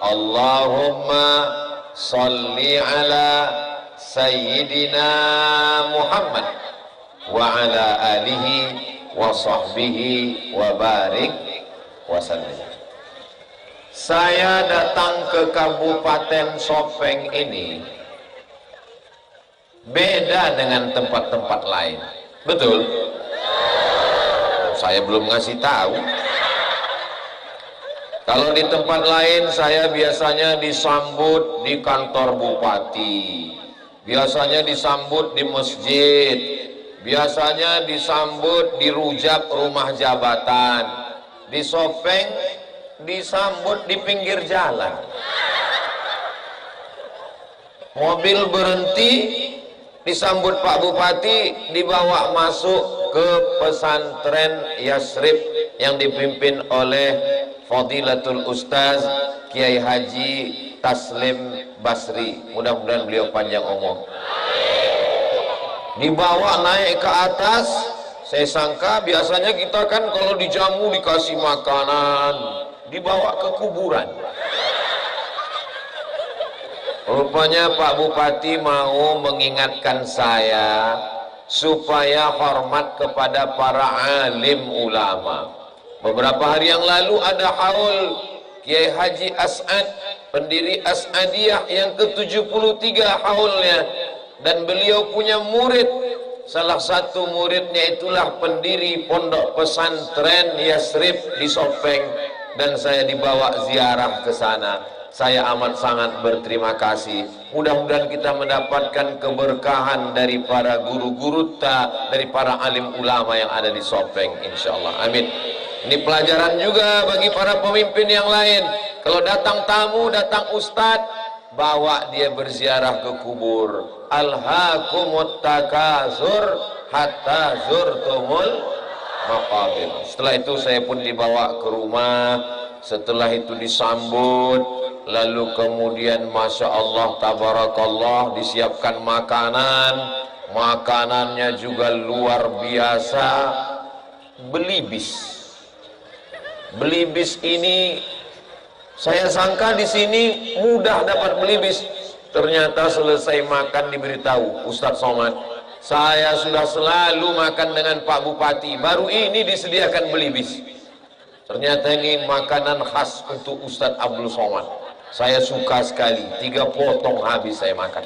Allahumma salli ala Sayyidina Muhammad wa ala alihi wa sahbihi wa barik wa sallim. Saya datang ke Kabupaten Sopeng ini beda dengan tempat-tempat lain. Betul? Saya belum ngasih tahu. Kalau di tempat lain saya biasanya disambut di kantor bupati, biasanya disambut di masjid, biasanya disambut di rujak rumah jabatan. Di Sopeng disambut di pinggir jalan. Mobil berhenti, disambut Pak Bupati, dibawa masuk ke pesantren Yasrib yang dipimpin oleh Fadilatul Ustaz Kiai Haji Taslim Basri. Mudah-mudahan beliau panjang umur. Dibawa naik ke atas. Saya sangka biasanya kita kan kalau dijamu dikasih makanan, dibawa ke kuburan. Rupanya Pak Bupati mau mengingatkan saya supaya hormat kepada para alim ulama. Beberapa hari yang lalu ada haul Kiai Haji As'ad, pendiri As'adiyah yang ke-73 haulnya, dan beliau punya murid. Salah satu muridnya itulah pendiri pondok pesantren Yasrib di Sopeng, dan saya dibawa ziarah ke sana. Saya amat sangat berterima kasih. Mudah-mudahan kita mendapatkan keberkahan dari para guru-guru dari para alim ulama yang ada di Sopeng, insyaallah. Amin. Ini pelajaran juga bagi para pemimpin yang lain. Kalau datang tamu, datang ustadz, bawa dia berziarah ke kubur. Alhaakumut takasur hatta zurtumul maqabir. Setelah itu saya pun dibawa ke rumah. Setelah itu disambut, lalu kemudian masya Allah tabarakallah disiapkan makanan. Makanannya juga luar biasa. Belibis. Belibis ini saya sangka di sini mudah dapat belibis. Ternyata selesai makan diberitahu, Ustadz Somad, saya sudah selalu makan dengan Pak Bupati, baru ini disediakan belibis. Ternyata ini makanan khas untuk Ustadz Abdul Somad. Saya suka sekali, 3 potong habis saya makan.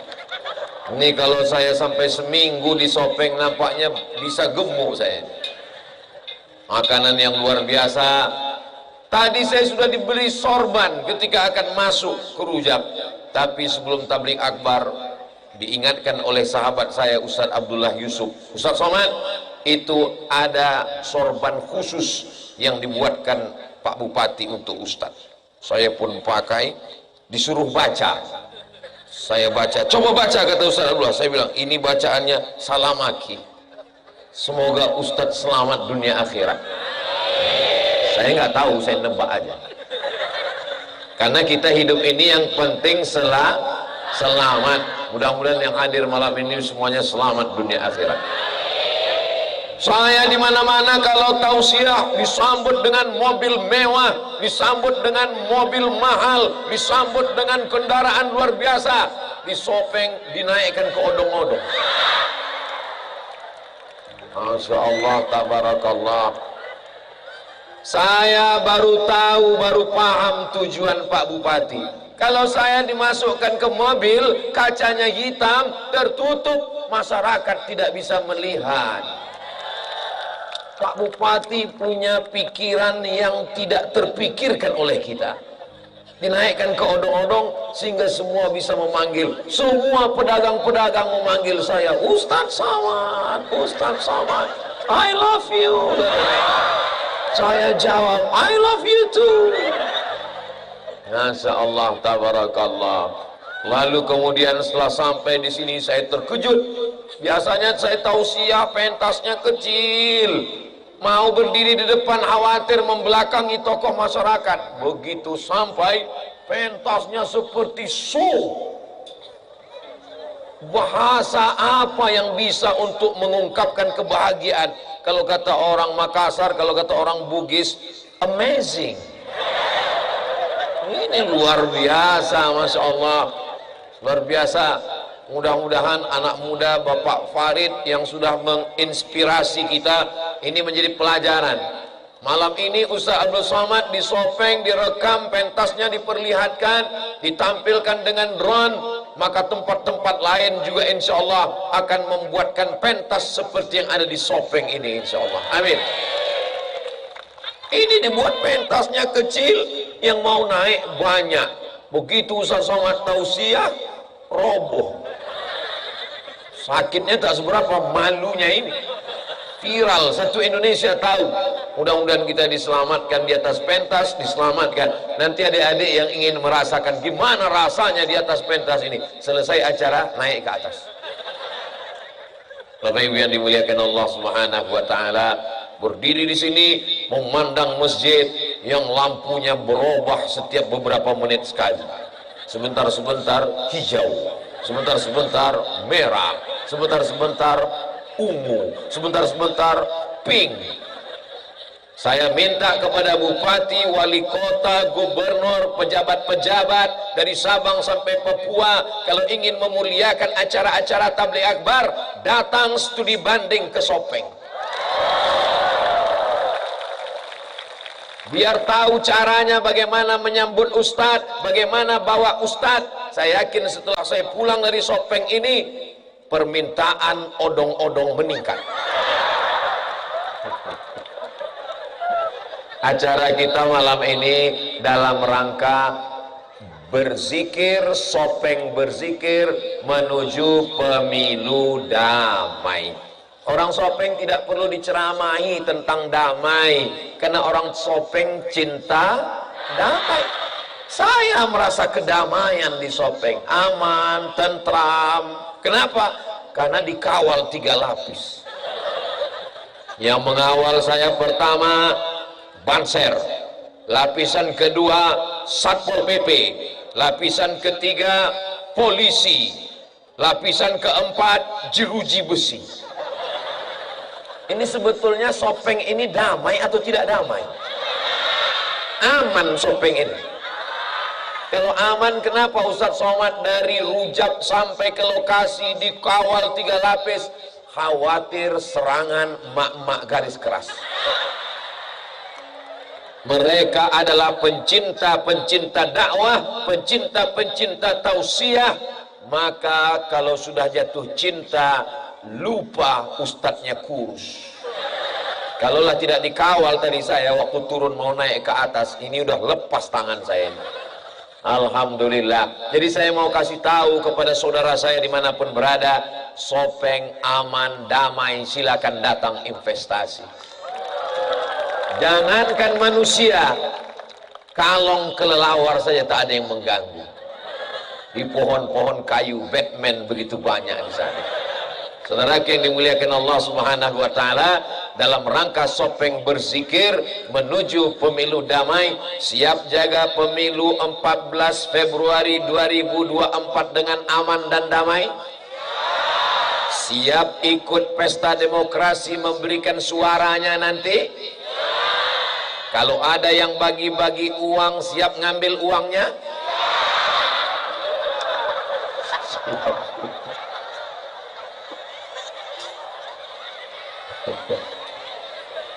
Ini kalau saya sampai seminggu di Sopeng nampaknya bisa gemuk saya. Makanan yang luar biasa. Tadi saya sudah diberi sorban ketika akan masuk ke rujak. Tapi sebelum tabligh akbar diingatkan oleh sahabat saya Ustadz Abdullah Yusuf, Ustadz Somad, itu ada sorban khusus yang dibuatkan Pak Bupati untuk Ustadz. Saya pun pakai, disuruh baca. Saya baca, coba baca kata Ustadz Abdullah. Saya bilang, ini bacaannya salamaki. Semoga Ustadz selamat dunia akhirat. Saya nggak tahu, saya nebak aja. Karena kita hidup ini yang penting selamat. Mudah-mudahan yang hadir malam ini semuanya selamat dunia akhirat. Saya di mana-mana kalau tausiah disambut dengan mobil mewah, disambut dengan mobil mahal, disambut dengan kendaraan luar biasa. Di Sopeng dinaikkan ke odong-odong. Masya Allah, tabarakallah. Saya baru tahu, baru paham tujuan Pak Bupati. Kalau saya dimasukkan ke mobil, kacanya hitam, tertutup, masyarakat tidak bisa melihat. Pak Bupati punya pikiran yang tidak terpikirkan oleh kita. Dinaikkan ke odong-odong sehingga semua bisa memanggil. Semua pedagang-pedagang memanggil saya, Ustadz Somad, Ustadz Somad, I love you. Saya jawab, I love you too. Masya Allah, tabarakallah. Lalu kemudian setelah sampai di sini saya terkejut. Biasanya saya tausiah pentasnya kecil, mau berdiri di depan khawatir membelakangi tokoh masyarakat. Begitu sampai pentasnya seperti show. Bahasa apa yang bisa untuk mengungkapkan kebahagiaan? Kalau kata orang Makassar, kalau kata orang Bugis, amazing. Ini Ini luar biasa, Masya Allah, luar biasa. Mudah-mudahan anak muda Bapak Farid yang sudah menginspirasi kita ini menjadi pelajaran. Malam ini Ustaz Abdul Somad disopeng, direkam, pentasnya diperlihatkan, ditampilkan dengan drone. Maka tempat-tempat lain juga insya Allah akan membuatkan pentas seperti yang ada di Sopeng ini, insya Allah. Amin. Ini dibuat pentasnya kecil, yang mau naik banyak. Begitu Ustaz Somad tausiah, roboh. Sakitnya tak seberapa, malunya ini viral, satu Indonesia tahu. Mudah-mudahan kita diselamatkan di atas pentas, diselamatkan. Nanti adik-adik yang ingin merasakan gimana rasanya di atas pentas ini, selesai acara naik ke atas. Bapak Ibu yang dimuliakan Allah Subhanahu wa taala, berdiri di sini memandang masjid yang lampunya berubah setiap beberapa menit sekali. Sebentar-sebentar hijau, sebentar-sebentar merah, sebentar-sebentar ungu, sebentar-sebentar pink. Saya minta kepada bupati, wali kota, gubernur, pejabat-pejabat dari Sabang sampai Papua, kalau ingin memuliakan acara-acara tabligh akbar, datang studi banding ke Sopeng. Biar tahu caranya bagaimana menyambut ustadz, bagaimana bawa ustadz. Saya yakin setelah saya pulang dari Sopeng ini, permintaan odong-odong meningkat. Acara kita malam ini dalam rangka berzikir, Sopeng berzikir menuju pemilu damai. Orang Sopeng tidak perlu diceramahi tentang damai, karena orang Sopeng cinta damai. Saya merasa kedamaian di Sopeng, aman, tentram. Kenapa? Karena dikawal 3 lapis. Yang mengawal saya pertama Banser, lapisan kedua Satpol PP, lapisan ketiga polisi, lapisan keempat jeruji besi. Ini sebetulnya Sopeng ini damai atau tidak damai? Aman Sopeng ini. Kalau aman, kenapa Ustaz Somad dari Rujak sampai ke lokasi dikawal 3 lapis? Khawatir serangan mak-mak garis keras. Mereka adalah pencinta-pencinta dakwah, pencinta-pencinta tausiah. Maka kalau sudah jatuh cinta, lupa ustadznya kurus. Kalaulah tidak dikawal tadi saya waktu turun mau naik ke atas, ini udah lepas tangan saya ini. Alhamdulillah. Jadi saya mau kasih tahu kepada saudara saya dimanapun berada, Sopeng aman, damai, silakan datang investasi. Jangankan manusia, kalong kelelawar saja tak ada yang mengganggu. Di pohon-pohon kayu Batman begitu banyak di sana. Saudara yang dimuliakan Allah Subhanahu wa taala, dalam rangka Sopeng berzikir menuju pemilu damai, siap jaga pemilu 14 Februari 2024 dengan aman dan damai. Siap ikut pesta demokrasi memberikan suaranya nanti. Kalau ada yang bagi-bagi uang, siap ngambil uangnya?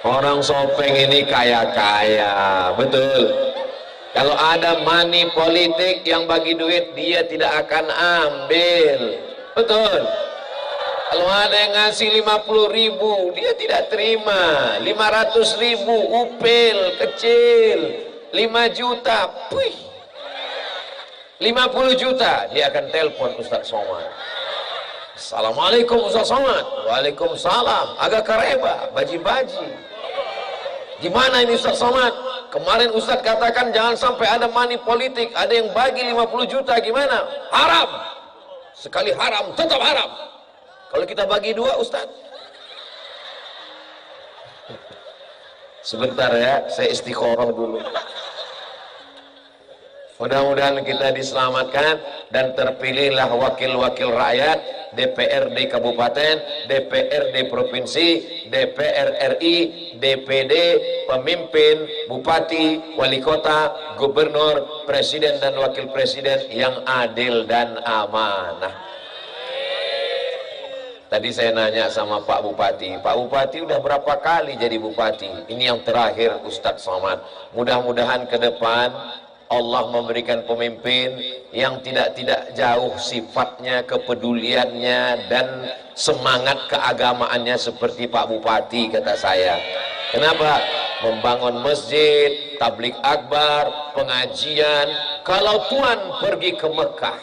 Orang Sopeng ini kaya-kaya, betul. Kalau ada money politik yang bagi duit, dia tidak akan ambil, betul. Kalau ada yang ngasih 50.000, dia tidak terima. 500.000 upil kecil, 5 juta, puih, 50 juta, dia akan telepon Ustaz Somad. Assalamualaikum Ustaz Somad. Waalaikumsalam. Agak kareba, baji-baji. Gimana ini Ustaz Somad? Kemarin Ustaz katakan jangan sampai ada money politik, ada yang bagi 50 juta, gimana? Haram. Sekali haram, tetap haram. Kalau kita bagi 2 Ustaz. Sebentar ya, saya istikharah dulu. Mudah-mudahan kita diselamatkan dan terpilihlah wakil-wakil rakyat DPRD Kabupaten, DPRD Provinsi, DPR RI, DPD, pemimpin, bupati, wali kota, gubernur, presiden dan wakil presiden yang adil dan amanah. Tadi saya nanya sama Pak Bupati udah berapa kali jadi bupati? Ini yang terakhir Ustadz Somad. Mudah-mudahan ke depan Allah memberikan pemimpin yang tidak jauh sifatnya, kepeduliannya dan semangat keagamaannya seperti Pak Bupati, kata saya. Kenapa? Membangun masjid, tablik akbar, pengajian. Kalau Tuhan pergi ke Mekah,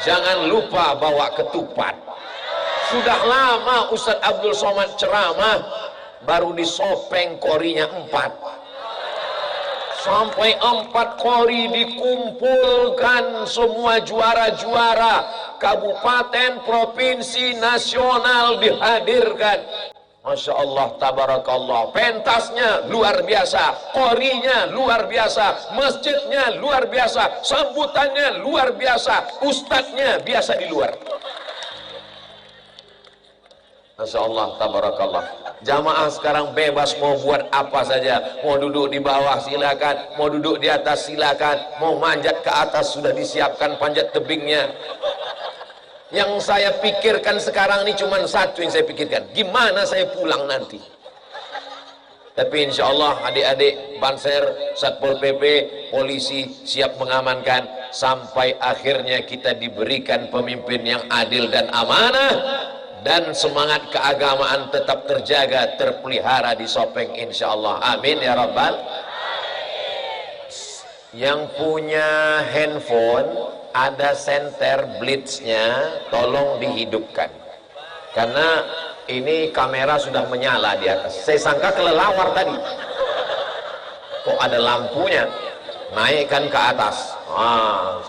jangan lupa bawa ketupat. Sudah lama Ustadz Abdul Somad ceramah, baru disopeng korinya 4. Sampai 4 kori dikumpulkan, semua juara-juara kabupaten, provinsi, nasional dihadirkan. Masya Allah, tabarakallah. Pentasnya luar biasa, korinya luar biasa, masjidnya luar biasa, sambutannya luar biasa, ustadznya biasa di luar. Masya Allah, tabarakallah. Jamaah sekarang bebas mau buat apa saja. Mau duduk di bawah silakan, mau duduk di atas silakan, mau manjat ke atas sudah disiapkan panjat tebingnya. Yang saya pikirkan sekarang ini cuma satu yang saya pikirkan, gimana saya pulang nanti. Tapi insya Allah adik-adik Banser, Satpol PP, polisi siap mengamankan sampai akhirnya kita diberikan pemimpin yang adil dan amanah. Dan semangat keagamaan tetap terjaga, terpelihara di Sopeng insyaallah. Amin ya rabbal. Yang punya handphone ada senter blitznya, tolong dihidupkan karena ini kamera sudah menyala di atas. Saya sangka kelelawar tadi, kok ada lampunya. Naikkan ke atas.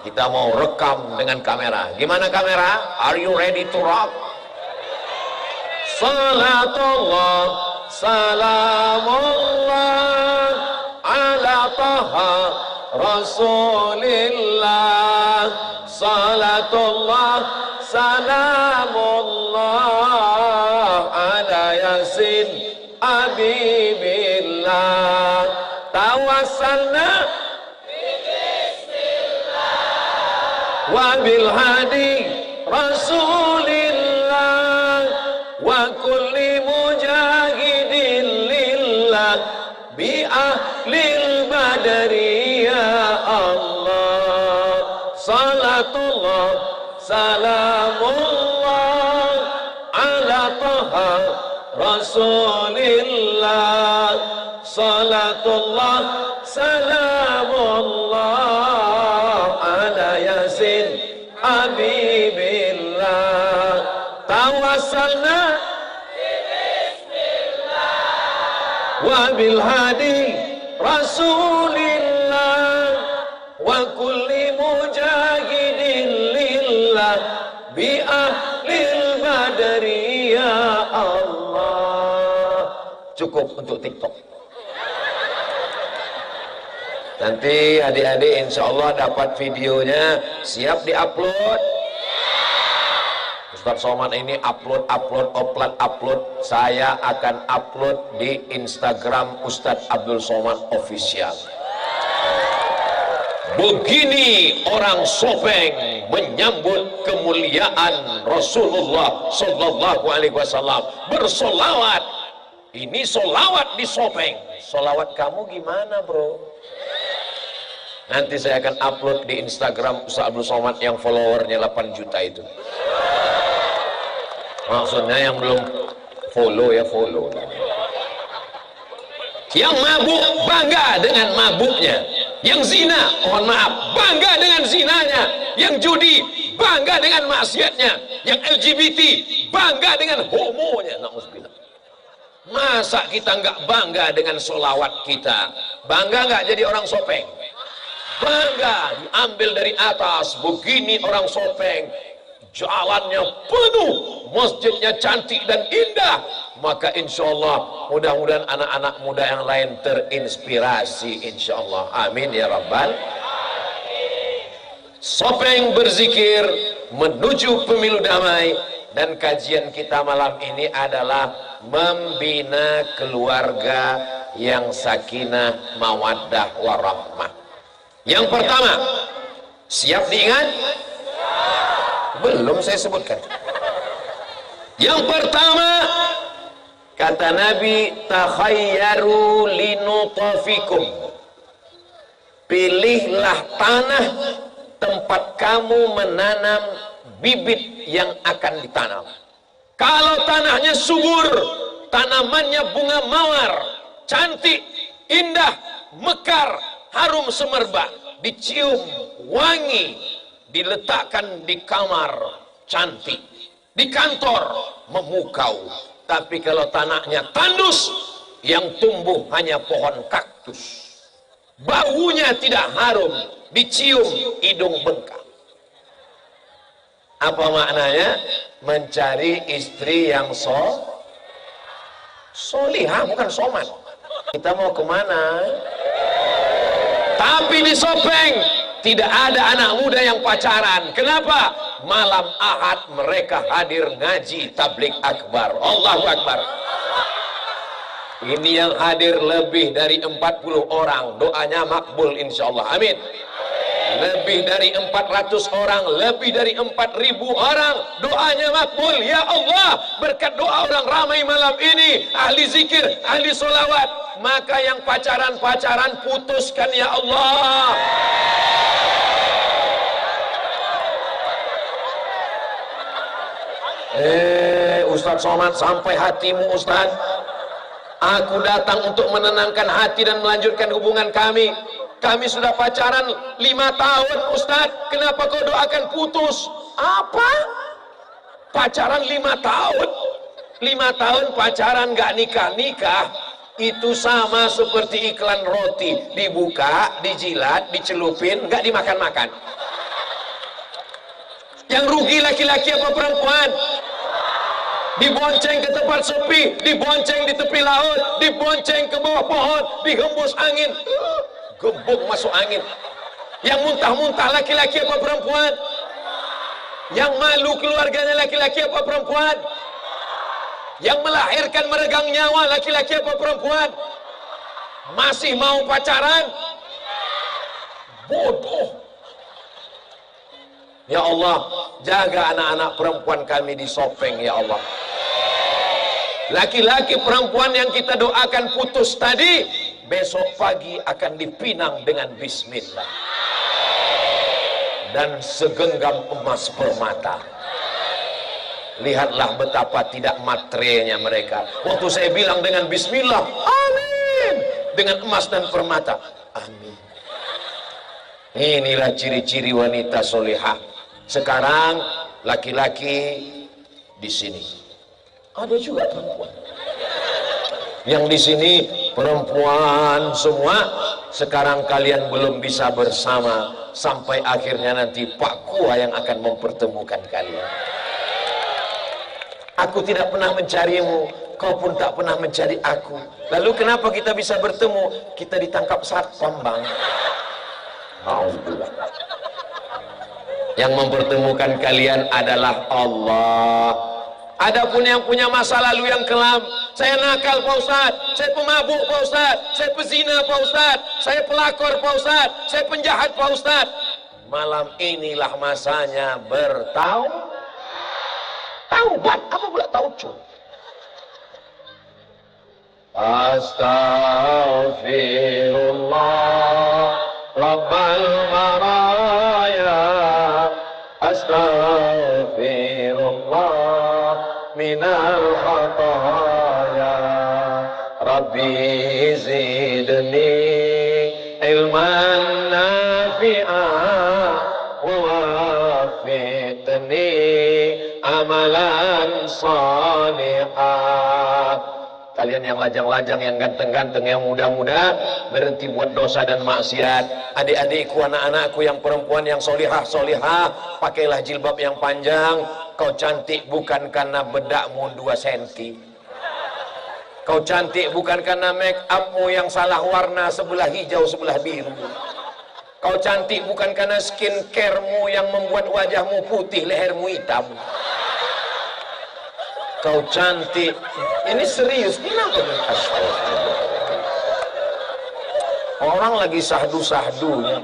Kita mau rekam dengan kamera. Gimana kamera? Are you ready to rock? Salatullah, salamullah ala taha rasulillah. Salatullah, salamullah ala yasin habibillah. Tawassalna wa bil hadi rasulillah wa kulli mujahidin lillah bi ahlil badri ya Allah. Salatullah, salamullah ala taha rasulillah. Salatullah, salamullah ala yasin habibillah. Tawassalna wa bil hadi rasulillah wa kulli mujahidin lillah bi ahlil badri ya Allah. Cukup untuk TikTok. Nanti adik-adik insya Allah dapat videonya, siap diupload. Ustadz Somad ini upload. Saya akan upload di Instagram Ustadz Abdul Somad Official. Begini orang Sopeng menyambut kemuliaan Rasulullah Sallallahu Alaihi Wasallam. Bersolawat. Ini solawat di Sopeng. Solawat kamu gimana, bro? Nanti saya akan upload di Instagram Ustadz Abdul Somad yang followernya 8 juta itu. Maksudnya yang belum follow ya follow. Yang mabuk bangga dengan mabuknya. Yang zina, mohon maaf, bangga dengan zinanya. Yang judi, bangga dengan maksiatnya. Yang LGBT, bangga dengan homonya. Na'udzubillah. Masa kita nggak bangga dengan solawat kita? Bangga nggak jadi orang Sopeng? Bangga, diambil dari atas. Begini orang Sopeng, jalannya penuh, masjidnya cantik dan indah. Maka insya Allah mudah-mudahan anak-anak muda yang lain terinspirasi insya Allah. Amin ya rabbal. Sopeng berzikir, menuju pemilu damai. Dan kajian kita malam ini adalah membina keluarga yang sakinah, mawaddah, warahmah. Yang pertama, siap diingat? Belum saya sebutkan. Yang pertama, kata Nabi, takhayyaru linutafikum, pilihlah tanah tempat kamu menanam bibit yang akan ditanam. Kalau tanahnya subur, tanamannya bunga mawar, cantik, indah, mekar, harum semerbak, dicium wangi, diletakkan di kamar cantik, di kantor memukau. Tapi kalau tanahnya tandus, yang tumbuh hanya pohon kaktus, baunya tidak harum, dicium hidung bengkak. Apa maknanya? Mencari istri yang solihah, bukan somat. Kita mau kemana? Tapi di Sopeng tidak ada anak muda yang pacaran. Kenapa? Malam Ahad mereka hadir ngaji tablik akbar. Allahu Akbar. Ini yang hadir lebih dari 40 orang. Doanya makbul insyaallah. Amin. Lebih dari 400 orang, lebih dari 4.000 orang, doanya makbul. Ya Allah, berkat doa orang ramai malam ini, ahli zikir, ahli solawat, maka yang pacaran-pacaran putuskan ya Allah. Ustadz Somad, sampai hatimu Ustadz. Aku datang untuk menenangkan hati dan melanjutkan hubungan kami. Kami sudah pacaran 5 tahun Ustadz, kenapa kau doakan putus? Apa? Pacaran 5 tahun? 5 tahun pacaran gak nikah-nikah, itu sama seperti iklan roti, dibuka, dijilat, dicelupin, gak dimakan-makan. Yang rugi laki-laki apa perempuan? Dibonceng ke tempat sepi, dibonceng di tepi laut, dibonceng ke bawah pohon, dihembus angin, gembok masuk angin. Yang muntah-muntah laki-laki apa perempuan? Yang malu keluarganya laki-laki apa perempuan? Yang melahirkan meregang nyawa laki-laki apa perempuan? Masih mau pacaran? Bodoh. Ya Allah, jaga anak-anak perempuan kami di Sopeng ya Allah. Laki-laki perempuan yang kita doakan putus tadi, besok pagi akan dipinang dengan bismillah dan segenggam emas permata. Lihatlah betapa tidak matrenya mereka. Waktu saya bilang dengan bismillah, amin, dengan emas dan permata, amin. Inilah ciri-ciri wanita solihah. Sekarang laki-laki di sini, ada juga perempuan. Yang di sini perempuan semua. Sekarang kalian belum bisa bersama, sampai akhirnya nanti Pak Kua yang akan mempertemukan kalian. Aku tidak pernah mencarimu, kau pun tak pernah mencari aku. Lalu kenapa kita bisa bertemu? Kita ditangkap satpam, Bang. Alhamdulillah. Yang mempertemukan kalian adalah Allah. Adapun yang punya masa lalu yang kelam, saya nakal Pak Ustaz, saya pemabuk Pak Ustaz, saya pezina Pak Ustaz, saya pelakor Pak Ustaz, saya penjahat Pak Ustaz. Malam inilah masanya taubat. Apa pula taubat? Astaghfirullah Rabbal maraya, astaghfirullah minal khataya, Rabbi zidni ilman nafi'ah wa wafiqni amalan salihah. Kalian yang lajang-lajang, yang ganteng-ganteng, yang muda-muda, berhenti buat dosa dan maksiat. Adik-adikku, anak-anakku yang perempuan, yang solihah, pakailah jilbab yang panjang. Kau cantik bukan karena bedakmu 2 senti. Kau cantik bukan karena make upmu yang salah warna, sebelah hijau, sebelah biru. Kau cantik bukan karena skincare-mu yang membuat wajahmu putih, lehermu hitam. Kau cantik. Ini serius. Kenapa? Orang lagi sahdu-sahdunya.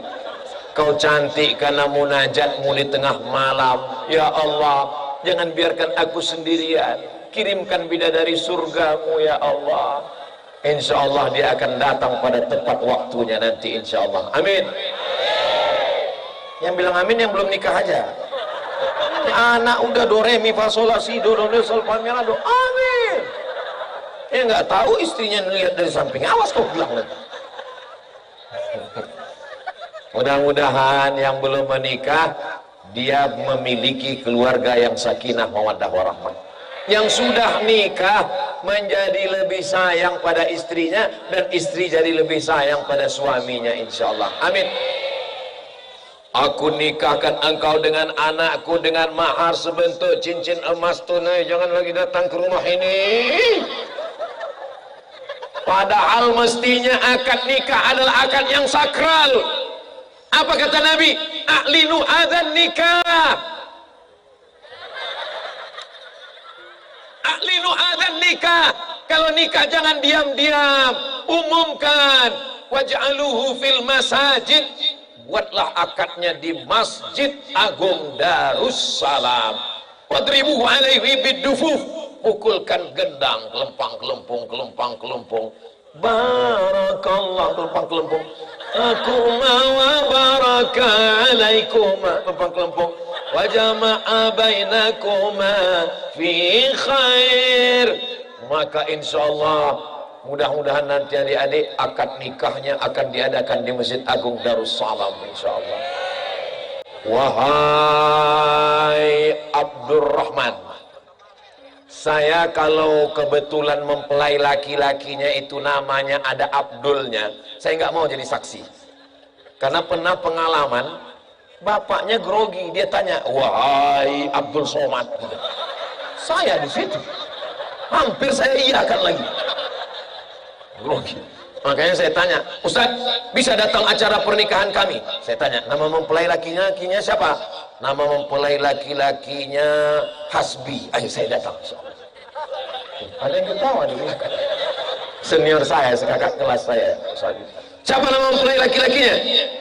Kau cantik karena munajatmu di tengah malam. Ya Allah, jangan biarkan aku sendirian. Kirimkan bidadari surgamu ya Allah. Insya Allah dia akan datang pada tepat waktunya nanti insya Allah. Amin. Yang bilang amin yang belum nikah aja. Anak udah do re mi fa sol la si do sol fa mi la do. Amin. Nggak tahu istrinya lihat dari samping. Awas kau bilang nanti. Mudah-mudahan yang belum menikah dia memiliki keluarga yang sakinah mawaddah warahmah. Yang sudah nikah menjadi lebih sayang pada istrinya dan istri jadi lebih sayang pada suaminya insyaallah. Amin. Aku nikahkan engkau dengan anakku dengan mahar sebentuk cincin emas tunai. Jangan lagi datang ke rumah ini. Padahal mestinya akad nikah adalah akad yang sakral. Apa kata Nabi? A'linu adzan nikah. A'linu adzan nikah. Kalau nikah jangan diam-diam, umumkan. Waj'aluhu fil masajid. Buatlah akadnya di Masjid Agung Darussalam. Wadribuhu alaihi bidufuf. Pukulkan gendang, kelempang-kelempung, kelempang-kelempung. Barakallah, kelempang-kelempung. Aku wa baraka alaikuma, kelempang-kelempung. Wa jama'a bainakuma fi khair. Maka insyaallah mudah-mudahan nanti adik-adik akad nikahnya akan diadakan di Masjid Agung Darussalam insyaallah. Wahai Abdurrahman, saya kalau kebetulan mempelai laki-lakinya itu namanya ada Abdulnya, saya nggak mau jadi saksi. Karena pernah pengalaman, bapaknya grogi, dia tanya, wahai Abdul Somad. Saya di situ, hampir saya iyakan lagi. Grogi. Makanya saya tanya, Ustaz, bisa datang acara pernikahan kami? Saya tanya, nama mempelai laki-lakinya siapa? Nama mempelai laki-lakinya Hasbi. Ayo saya datang. Ada yang ketawa nih. Senior saya, kakak kelas saya. Siapa nama mempelai laki-lakinya?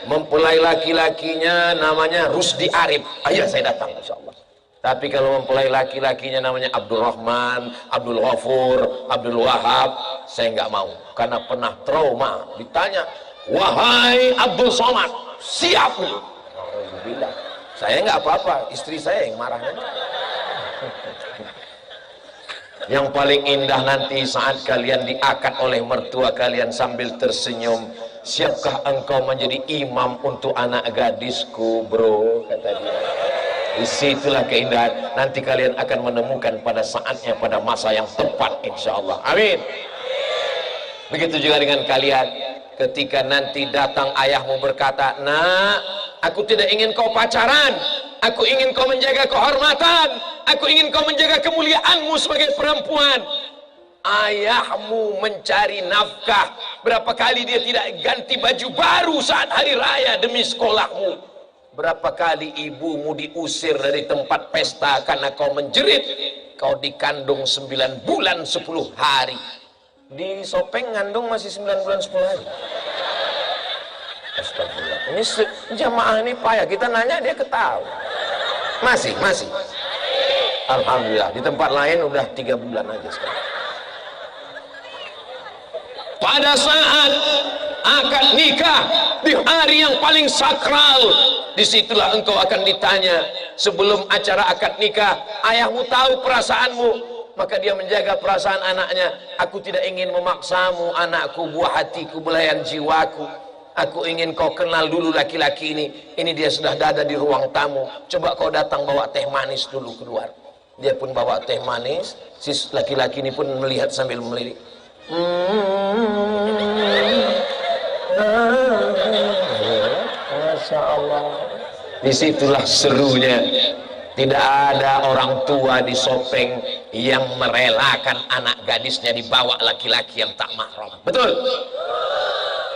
Mempelai laki-lakinya namanya Rusdi Arif. Ayo saya datang insyaallah. Tapi kalau mempelai laki-lakinya namanya Abdurrahman, Abdul Ghafur, Abdul Wahab, saya nggak mau. Karena pernah trauma. Ditanya, wahai Abdul Somad, siap nih. Alhamdulillah. Saya nggak apa-apa, istri saya yang marah. Yang paling indah nanti saat kalian diakad oleh mertua kalian sambil tersenyum. Siapkah engkau menjadi imam untuk anak gadisku, bro? Kata dia. Disitulah keindahan. Nanti kalian akan menemukan pada saatnya, pada masa yang tepat insyaallah. Amin. Begitu juga dengan kalian. Ketika nanti datang ayahmu berkata, nak, aku tidak ingin kau pacaran, aku ingin kau menjaga kehormatan, aku ingin kau menjaga kemuliaanmu sebagai perempuan. Ayahmu mencari nafkah. Berapa kali dia tidak ganti baju baru saat hari raya demi sekolahmu. Berapa kali ibumu diusir dari tempat pesta karena kau menjerit. Kau dikandung 9 bulan 10 hari. Di Sopeng ngandung masih 9 bulan 10 hari. Astagfirullah. Ini jamaah ini payah. Kita nanya dia ketawa. Masih. Alhamdulillah. Di tempat lain udah 3 bulan aja sekarang. Pada saat akad nikah di hari yang paling sakral, disitulah engkau akan ditanya. Sebelum acara akad nikah, ayahmu tahu perasaanmu, maka dia menjaga perasaan anaknya. Aku tidak ingin memaksamu, anakku, buah hatiku, belayan jiwaku. Aku ingin kau kenal dulu laki-laki ini. Ini dia sudah ada di ruang tamu. Coba kau datang bawa teh manis dulu keluar. Dia pun bawa teh manis. Si laki-laki ini pun melihat sambil melirik. Masya Allah. Disitulah serunya. Tidak ada orang tua di Sopeng yang merelakan anak gadisnya dibawa laki-laki yang tak mahram. Betul?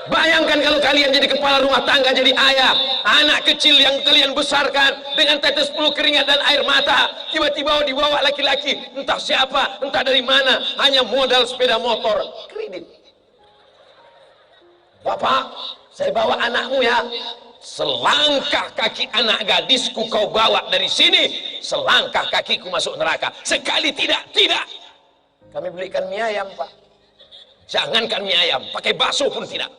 Bayangkan kalau kalian jadi kepala rumah tangga, jadi ayah, anak kecil yang kalian besarkan dengan tetes peluh keringat dan air mata, tiba-tiba dibawa laki-laki, entah siapa, entah dari mana, hanya modal sepeda motor, kredit. Bapak, saya bawa anakmu ya. Selangkah kaki anak gadisku kau bawa dari sini, selangkah kakiku masuk neraka. Sekali tidak, tidak. Kami belikan mie ayam, Pak. Jangankan mie ayam, pakai bakso pun tidak.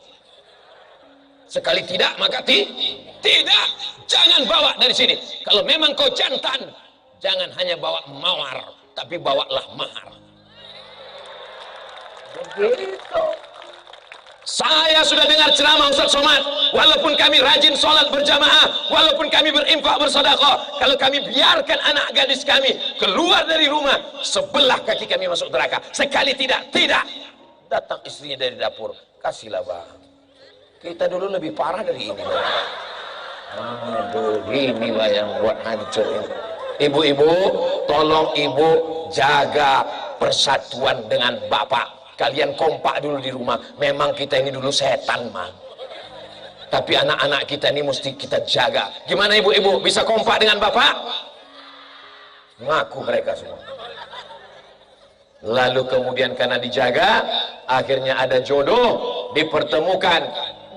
Sekali tidak, maka tidak. Jangan bawa dari sini. Kalau memang kau jantan, jangan hanya bawa mawar, tapi bawalah mahar. Begitu. Saya sudah dengar ceramah Ustaz Somad. Walaupun kami rajin sholat berjamaah, walaupun kami berinfak bersedekah, kalau kami biarkan anak gadis kami keluar dari rumah, sebelah kaki kami masuk neraka. Sekali tidak, tidak. Datang istrinya dari dapur, kasihlah bang. Kita dulu lebih parah dari ini. Aduh, ini lah yang buat hancur ini. Ibu-ibu, tolong ibu jaga persatuan dengan bapak. Kalian kompak dulu di rumah. Memang kita ini dulu setan, man. Tapi anak-anak kita ini mesti kita jaga. Gimana ibu-ibu? Bisa kompak dengan bapak? Ngaku mereka semua. Lalu kemudian karena dijaga, akhirnya ada jodoh, dipertemukan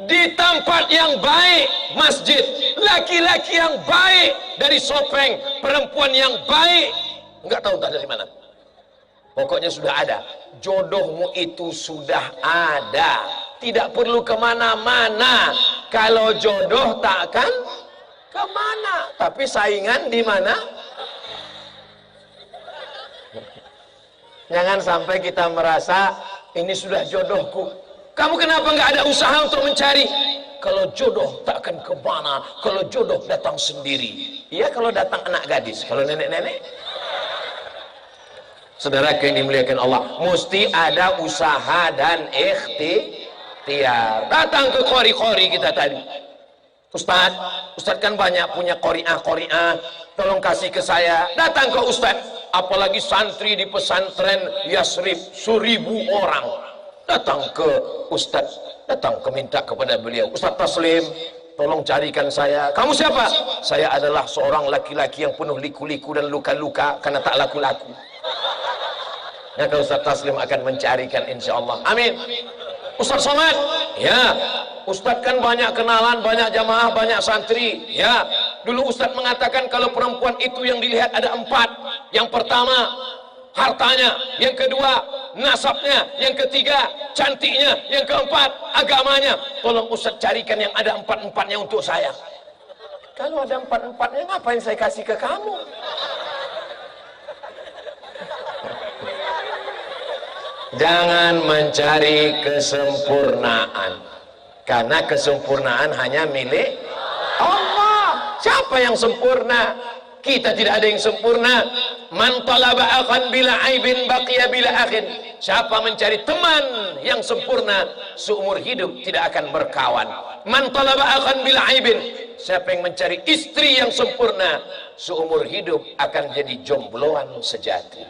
di tempat yang baik, masjid, laki-laki yang baik dari Sopeng, perempuan yang baik, nggak tahu tak dari mana. Pokoknya sudah ada. Jodohmu itu sudah ada, tidak perlu kemana-mana. Kalau jodoh takkan kemana, tapi saingan di mana? Jangan sampai kita merasa ini sudah jodohku. Kamu kenapa nggak ada usaha untuk mencari? Kalau jodoh takkan kemana, kalau jodoh datang sendiri. Iya kalau datang anak gadis, kalau nenek-nenek. Saudara yang dimuliakan Allah, mesti ada usaha dan ikhtiar. Datang ke qori-qori kita tadi. Ustadz kan banyak punya qori'ah, tolong kasih ke saya. Datang ke Ustadz. Apalagi santri di pesantren Yasrib 1000 orang datang ke Ustadz, datang minta kepada beliau, Ustadz Taslim, tolong carikan saya. Kamu siapa? Saya adalah seorang laki-laki yang penuh liku-liku dan luka-luka karena tak laku-laku. Maka Ustadz Taslim akan mencarikan insya Allah. Amin. Ustadz Somad, ya. Ustadz kan banyak kenalan, banyak jamaah, banyak santri. Ya, dulu Ustadz mengatakan kalau perempuan itu yang dilihat ada 4. Yang pertama, hartanya. Yang kedua, nasabnya. Yang ketiga, cantiknya. Yang keempat, agamanya. Tolong Ustadz carikan yang ada 4-4-nya untuk saya. Kalau ada 4-4-nya, ngapain saya kasih ke kamu? Jangan mencari kesempurnaan. Karena kesempurnaan hanya milik Allah. Siapa yang sempurna? Kita tidak ada yang sempurna. Man talaba akhan bila aibin baqiya bila akhin. Siapa mencari teman yang sempurna, seumur hidup tidak akan berkawan. Man talaba akhan bila aibin. Siapa yang mencari istri yang sempurna, seumur hidup akan jadi jombloan sejati.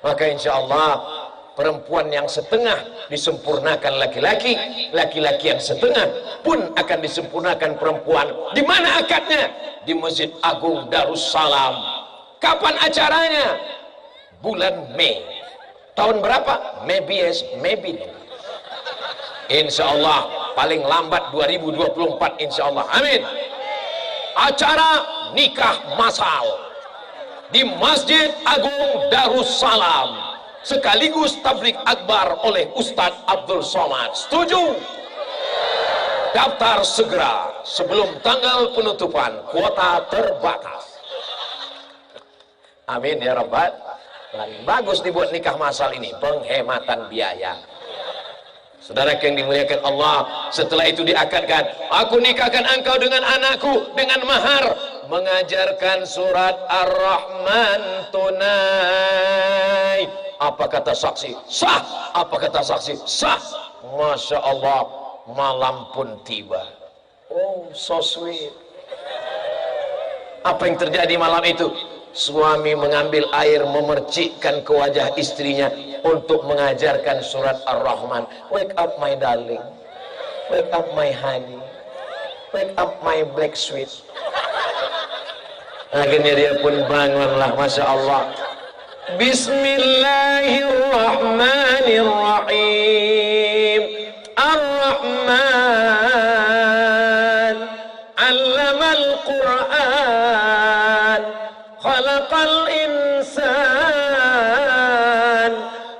Maka insya Allah perempuan yang setengah disempurnakan laki-laki, laki-laki yang setengah pun akan disempurnakan perempuan. Di mana akadnya? Di Masjid Agung Darussalam. Kapan acaranya? Bulan Mei. Tahun berapa? Maybe. Insya Allah paling lambat 2024 insya Allah. Amin. Acara nikah massal di Masjid Agung Darussalam, sekaligus tablik akbar oleh Ustadz Abdul Somad. Setuju? Daftar segera sebelum tanggal penutupan, kuota terbatas. Amin ya Rabbal alamin. Bagus dibuat nikah massal ini, penghematan biaya. Saudara yang dimuliakan Allah, setelah itu diakadkan, aku nikahkan engkau dengan anakku dengan mahar, mengajarkan surat Ar-Rahman tunai. Apa kata saksi? Sah. Apa kata saksi? Sah. Masya Allah, malam pun tiba. Oh, so sweet. Apa yang terjadi malam itu? Suami mengambil air memercikkan ke wajah istrinya untuk mengajarkan surat Ar-Rahman. Wake up my darling. Wake up my honey, wake up my black sweet. Akhirnya dia pun bangunlah, Masya Allah. Bismillahirrahmanirrahim. Ar-Rahman 'allamal Qur'an, khalaqal insan,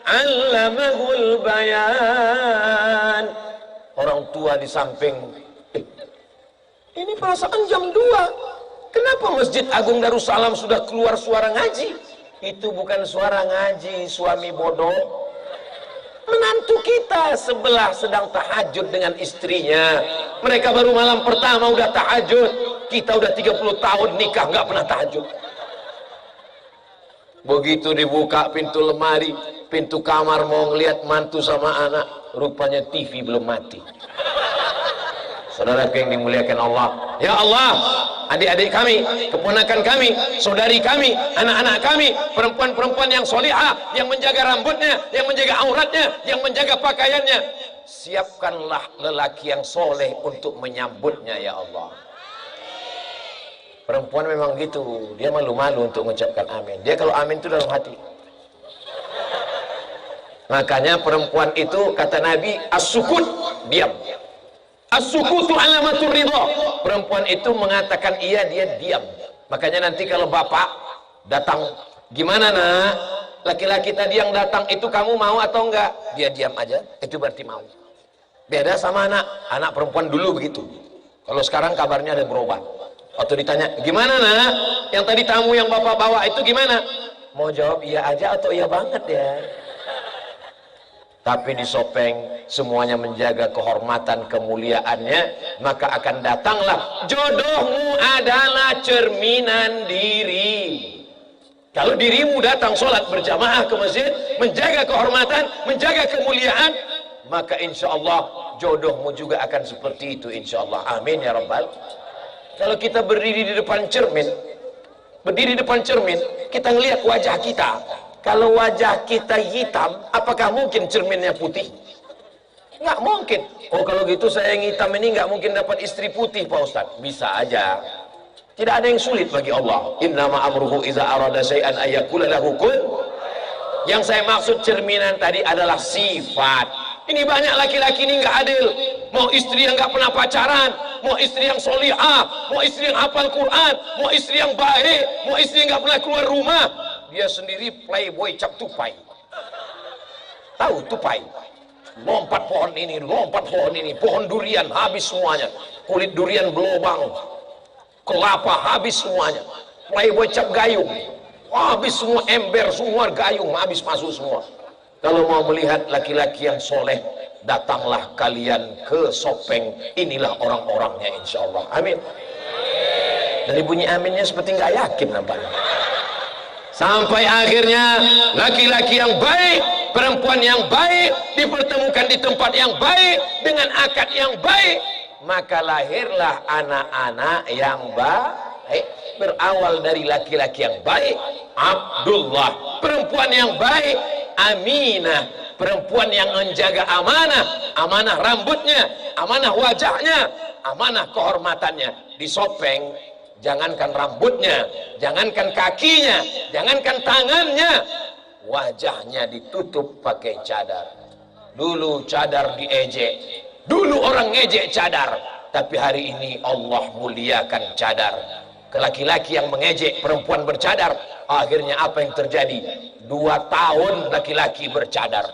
'allamahul bayan. Orang tua di samping, ini perasaan jam 2. Kenapa Masjid Agung Darussalam sudah keluar suara ngaji? Itu bukan suara ngaji, suami bodoh. Menantu kita sebelah sedang tahajud dengan istrinya. Mereka baru malam pertama udah tahajud. Kita udah 30 tahun nikah nggak pernah tahajud. Begitu dibuka pintu lemari, pintu kamar mau ngeliat mantu sama anak, rupanya TV belum mati. Saudara yang dimuliakan Allah, ya Allah, adik-adik kami, keponakan kami, saudari kami, anak-anak kami, perempuan-perempuan yang solihah, yang menjaga rambutnya, yang menjaga auratnya, yang menjaga pakaiannya, siapkanlah lelaki yang soleh untuk menyambutnya, ya Allah. Perempuan memang gitu, dia malu-malu untuk mengucapkan amin. Dia kalau amin itu dalam hati. Makanya perempuan itu kata Nabi, as-sukut, diam. As-sukutu alamatur ridha. Perempuan itu mengatakan iya, dia diam. Makanya nanti kalau bapak datang, gimana nak? Laki-laki tadi yang datang itu kamu mau atau enggak? Dia diam aja, itu berarti mau. Beda sama anak perempuan dulu begitu. Kalau sekarang kabarnya ada berubah. Waktu ditanya, gimana nak? Yang tadi tamu yang bapak bawa itu gimana? Mau jawab iya aja atau iya banget ya? Tapi di Sopeng semuanya menjaga kehormatan kemuliaannya, maka akan datanglah jodohmu adalah cerminan diri. Kalau dirimu datang sholat berjamaah ke masjid, menjaga kehormatan, menjaga kemuliaan, maka insya Allah jodohmu juga akan seperti itu, insya Allah. Amin ya Rabbal. Kalau kita berdiri di depan cermin, kita ngelihat wajah kita. Kalau wajah kita hitam, apakah mungkin cerminnya putih? Nggak mungkin. Oh kalau gitu saya yang hitam ini nggak mungkin dapat istri putih Pak Ustadz. Bisa aja. Tidak ada yang sulit bagi Allah. Innama amruhu iza arada syai'an ayyakula lahu kun. Yang saya maksud cerminan tadi adalah sifat. Ini banyak laki-laki ini nggak adil. Mau istri yang nggak pernah pacaran, mau istri yang solihah, mau istri yang hafal Quran, mau istri yang baik, mau istri yang nggak pernah keluar rumah. Dia sendiri playboy cap tupai. Tahu tupai? Lompat pohon ini, pohon durian habis semuanya. Kulit durian berlubang, kelapa habis semuanya. Playboy cap gayung, habis semua, ember semua, gayung habis masuk semua. Kalau mau melihat laki-laki yang soleh, datanglah kalian ke Sopeng. Inilah orang-orangnya insya Allah. Amin. Dari bunyi aminnya seperti nggak yakin nampaknya. Sampai akhirnya laki-laki yang baik, perempuan yang baik dipertemukan di tempat yang baik dengan akad yang baik, maka lahirlah anak-anak yang baik. Berawal dari laki-laki yang baik, Abdullah, perempuan yang baik, Aminah, perempuan yang menjaga amanah, amanah rambutnya, amanah wajahnya, amanah kehormatannya. Di Sopeng jangankan rambutnya, jangankan kakinya, jangankan tangannya, wajahnya ditutup pakai cadar. Dulu cadar diejek, dulu orang ngejek cadar, tapi hari ini Allah muliakan cadar. Laki-laki yang mengejek perempuan bercadar, akhirnya apa yang terjadi? 2 tahun laki-laki bercadar,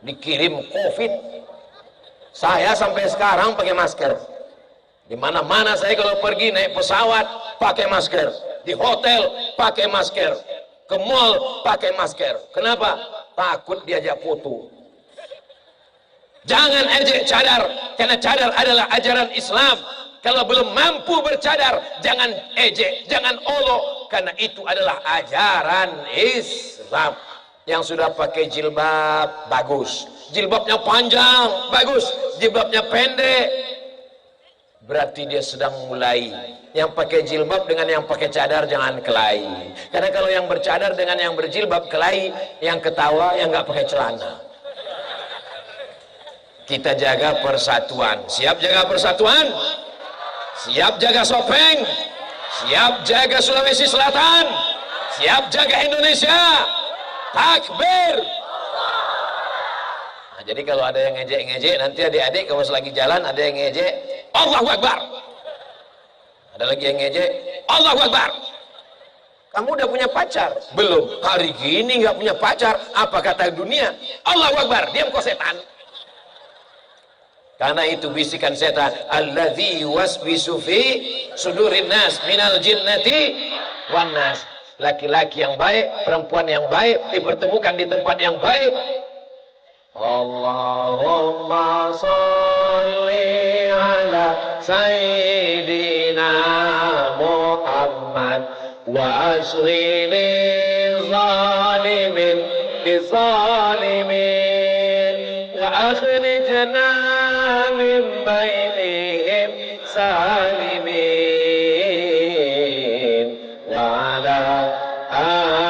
dikirim COVID. Saya sampai sekarang pakai masker. Di mana-mana saya kalau pergi naik pesawat pakai masker, di hotel pakai masker, ke mall pakai masker. Kenapa? Takut diajak foto. Jangan ejek cadar, karena cadar adalah ajaran Islam. Kalau belum mampu bercadar, jangan ejek, jangan olok, karena itu adalah ajaran Islam. Yang sudah pakai jilbab, bagus. Jilbabnya panjang, bagus. Jilbabnya pendek, berarti dia sedang mulai. Yang pakai jilbab dengan yang pakai cadar jangan kelahi. Karena kalau yang bercadar dengan yang berjilbab kelahi, yang ketawa yang nggak pakai celana. Kita jaga persatuan. Siap jaga persatuan? Siap jaga Sopeng? Siap jaga Sulawesi Selatan? Siap jaga Indonesia? Takbir! Nah, jadi kalau ada yang ngejek-ngejek, nanti adik-adik kalau selagi jalan ada yang ngejek, Allahu Akbar. Ada lagi yang ngejek, Allahu Akbar. Kamu udah punya pacar? Belum. Hari gini nggak punya pacar. Apa kata dunia? Allahu Akbar. Diam kau setan. Karena itu bisikan setan, alladzi yuwaswisu fi sudurin nas minal jinnati wan nas. Laki-laki yang baik, perempuan yang baik dipertemukan di tempat yang baik. Allahumma sholli ala sayyidina Muhammad wa asri lil zalimin bizalimin wa akhrijna min bainihim salimin wa ala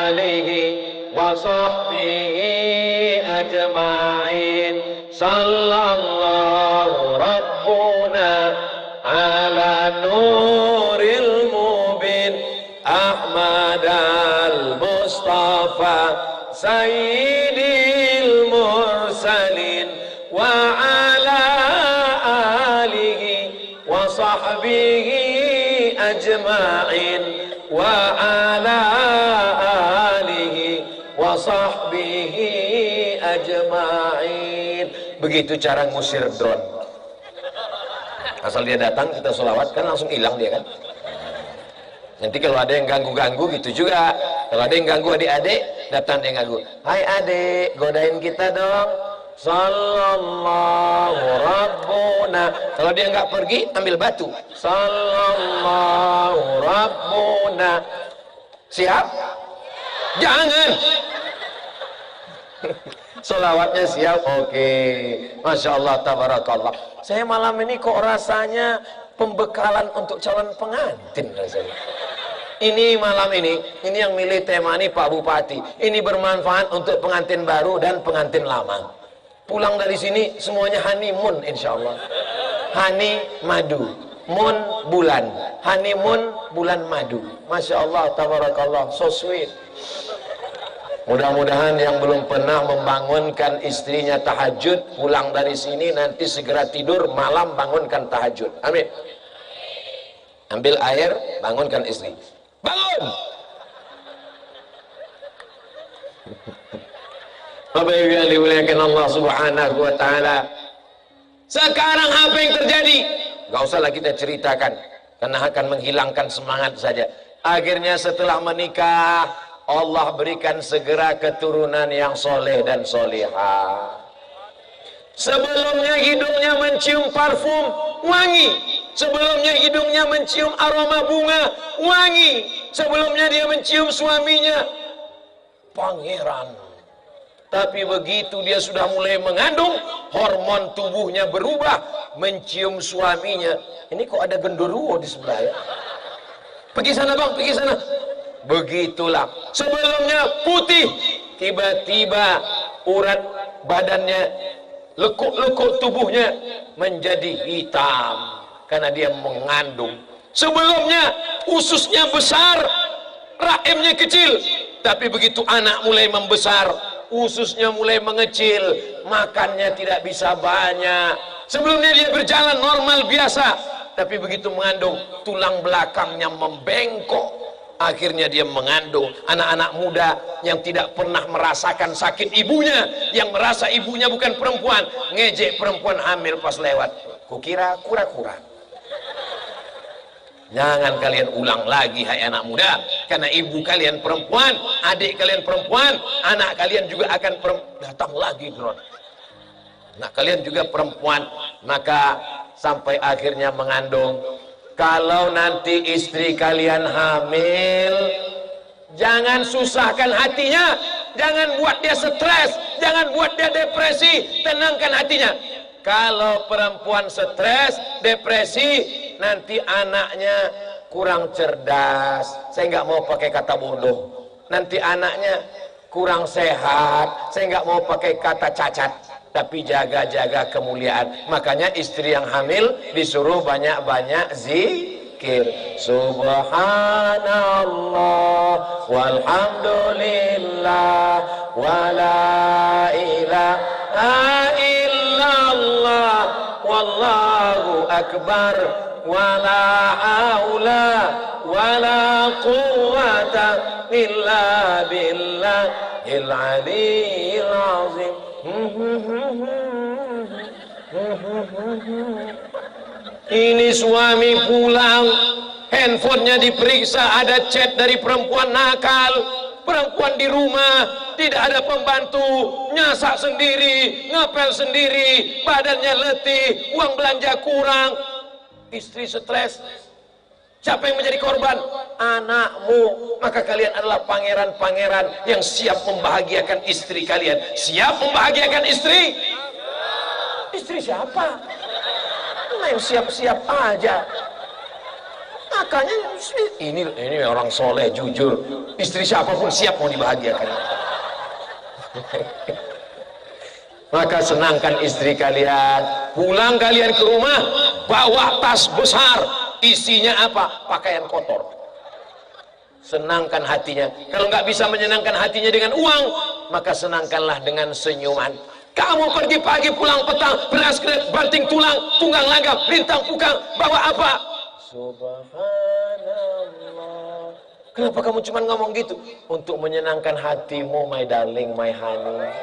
alihi wa sahbihi ajma'in sallallahu rabbuna ala nuril mubin Ahmad al-Mustafa sayyidil mursalin wa ala alihi wa sahbihi ajma'in wa ala alihi wa sahbihi ajma'in. Begitu cara ngusir drone. Asal dia datang kita sholawat kan langsung hilang dia kan. Nanti kalau ada yang ganggu-ganggu gitu juga. Kalau ada yang ganggu adik-adik, datang dia ganggu. Hai adik, godain kita dong. Sallallahu rabbuna. Kalau dia nggak pergi, ambil batu. Sallallahu rabbuna. Siap? Jangan. Solawatnya siap, oke. Masya Allah, tabarakallah. Saya malam ini kok rasanya pembekalan untuk calon pengantin rasanya. Ini malam ini yang milih tema ini Pak Bupati. Ini bermanfaat untuk pengantin baru dan pengantin lama. Pulang dari sini semuanya honeymoon insya Allah. Honey madu, moon bulan, honeymoon bulan madu. Masya Allah, tabarakallah, so sweet. Mudah-mudahan yang belum pernah membangunkan istrinya tahajud, pulang dari sini nanti segera tidur, malam bangunkan tahajud. Amin. Ambil air, bangunkan istri. Bangun! Bapak Ibu yang dimuliakan Allah Subhanahu wa Ta'ala. Sekarang apa yang terjadi? Gak usahlah kita ceritakan, karena akan menghilangkan semangat saja. Akhirnya setelah menikah, Allah berikan segera keturunan yang soleh dan solehah. Sebelumnya hidungnya mencium parfum, wangi. Sebelumnya hidungnya mencium aroma bunga, wangi. Sebelumnya dia mencium suaminya, pangeran. Tapi begitu dia sudah mulai mengandung, hormon tubuhnya berubah, mencium suaminya. Ini kok ada genderuwo di sebelah ya? Pergi sana bang, pergi sana. Begitulah. Sebelumnya putih, tiba-tiba urat badannya, lekuk-lekuk tubuhnya menjadi hitam karena dia mengandung. Sebelumnya ususnya besar, rahimnya kecil, tapi begitu anak mulai membesar, ususnya mulai mengecil, makannya tidak bisa banyak. Sebelumnya dia berjalan normal biasa, tapi begitu mengandung, tulang belakangnya membengkok. Akhirnya dia mengandung. Anak-anak muda yang tidak pernah merasakan sakit ibunya, yang merasa ibunya bukan perempuan, ngejek perempuan hamil pas lewat. Kukira kura-kura. Jangan kalian ulang lagi hai anak muda, karena ibu kalian perempuan, adik kalian perempuan, anak kalian juga akan datang lagi drone. Nah kalian juga perempuan, maka sampai akhirnya mengandung. Kalau nanti istri kalian hamil, jangan susahkan hatinya, jangan buat dia stres, jangan buat dia depresi, tenangkan hatinya. Kalau perempuan stres, depresi, nanti anaknya kurang cerdas. Saya nggak mau pakai kata bodoh. Nanti anaknya kurang sehat. Saya nggak mau pakai kata cacat. tapi jaga-jaga kemuliaan. Makanya istri yang hamil disuruh banyak-banyak zikir. Subhanallah walhamdulillah wala ilaha illallah wallahu akbar wala haula wala quwwata illa billahil aliyyil azim. Ini suami pulang, handphonenya diperiksa, ada chat dari perempuan nakal. Perempuan di rumah tidak ada pembantu, nyasak sendiri, ngepel sendiri, badannya letih, uang belanja kurang, istri stres. Siapa yang menjadi korban? Anakmu. Maka kalian adalah pangeran-pangeran yang siap membahagiakan istri kalian. Siap membahagiakan istri? Istri siapa? Main siap-siap aja. Makanya ini orang soleh, jujur. Istri siapapun siap mau dibahagiakan. Maka senangkan istri kalian. Pulang kalian ke rumah, bawa tas besar. Isinya apa? Pakaian kotor. Senangkan hatinya. Kalau nggak bisa menyenangkan hatinya dengan uang, maka senangkanlah dengan senyuman. Kamu pergi pagi pulang petang, beras kelet, banting tulang, tunggang langgam, rintang pukang, bawa apa? Subhanallah. Kenapa kamu cuma ngomong gitu? Untuk menyenangkan hatimu, my darling, my honey.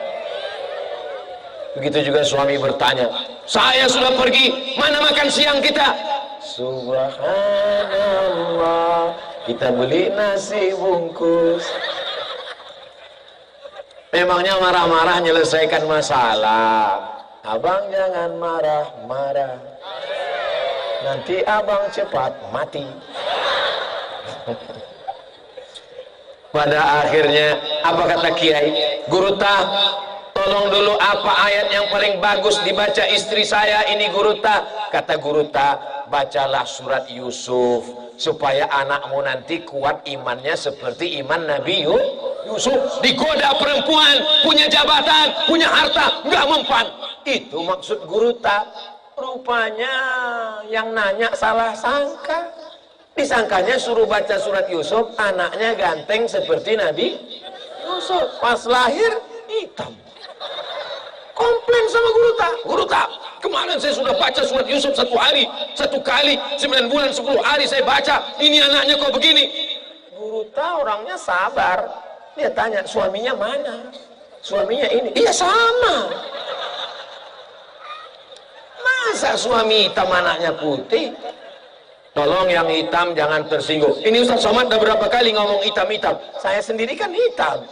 Begitu juga suami bertanya, saya sudah pergi, mana makan siang kita? Subhanallah, kita beli nasi bungkus. Memangnya marah-marah menyelesaikan masalah? Abang jangan marah-marah, nanti abang cepat mati. Pada akhirnya apa kata Kiai? Guru Tah, tolong dulu apa ayat yang paling bagus dibaca istri saya ini Guru Tah. Kata Guru Tah, bacalah surat Yusuf supaya anakmu nanti kuat imannya seperti iman Nabi Yusuf. Digoda perempuan, punya jabatan, punya harta, nggak mempan. Itu maksud Guru Tah. Rupanya yang nanya salah sangka. Disangkanya suruh baca surat Yusuf, anaknya ganteng seperti Nabi Yusuf. Pas lahir hitam. Komplain sama Guru Tah. Guru Tah, kemarin saya sudah baca surat Yusuf 1 hari, 1 kali, 9 bulan 10 hari saya baca. Ini anaknya kok begini. Guru Tah orangnya sabar. Dia tanya, suaminya mana? Suaminya ini. Iya sama. Masa suami hitam anaknya putih? Tolong yang hitam jangan tersinggung. Ini Ustaz Somad udah berapa kali ngomong hitam-hitam. Saya sendiri kan hitam.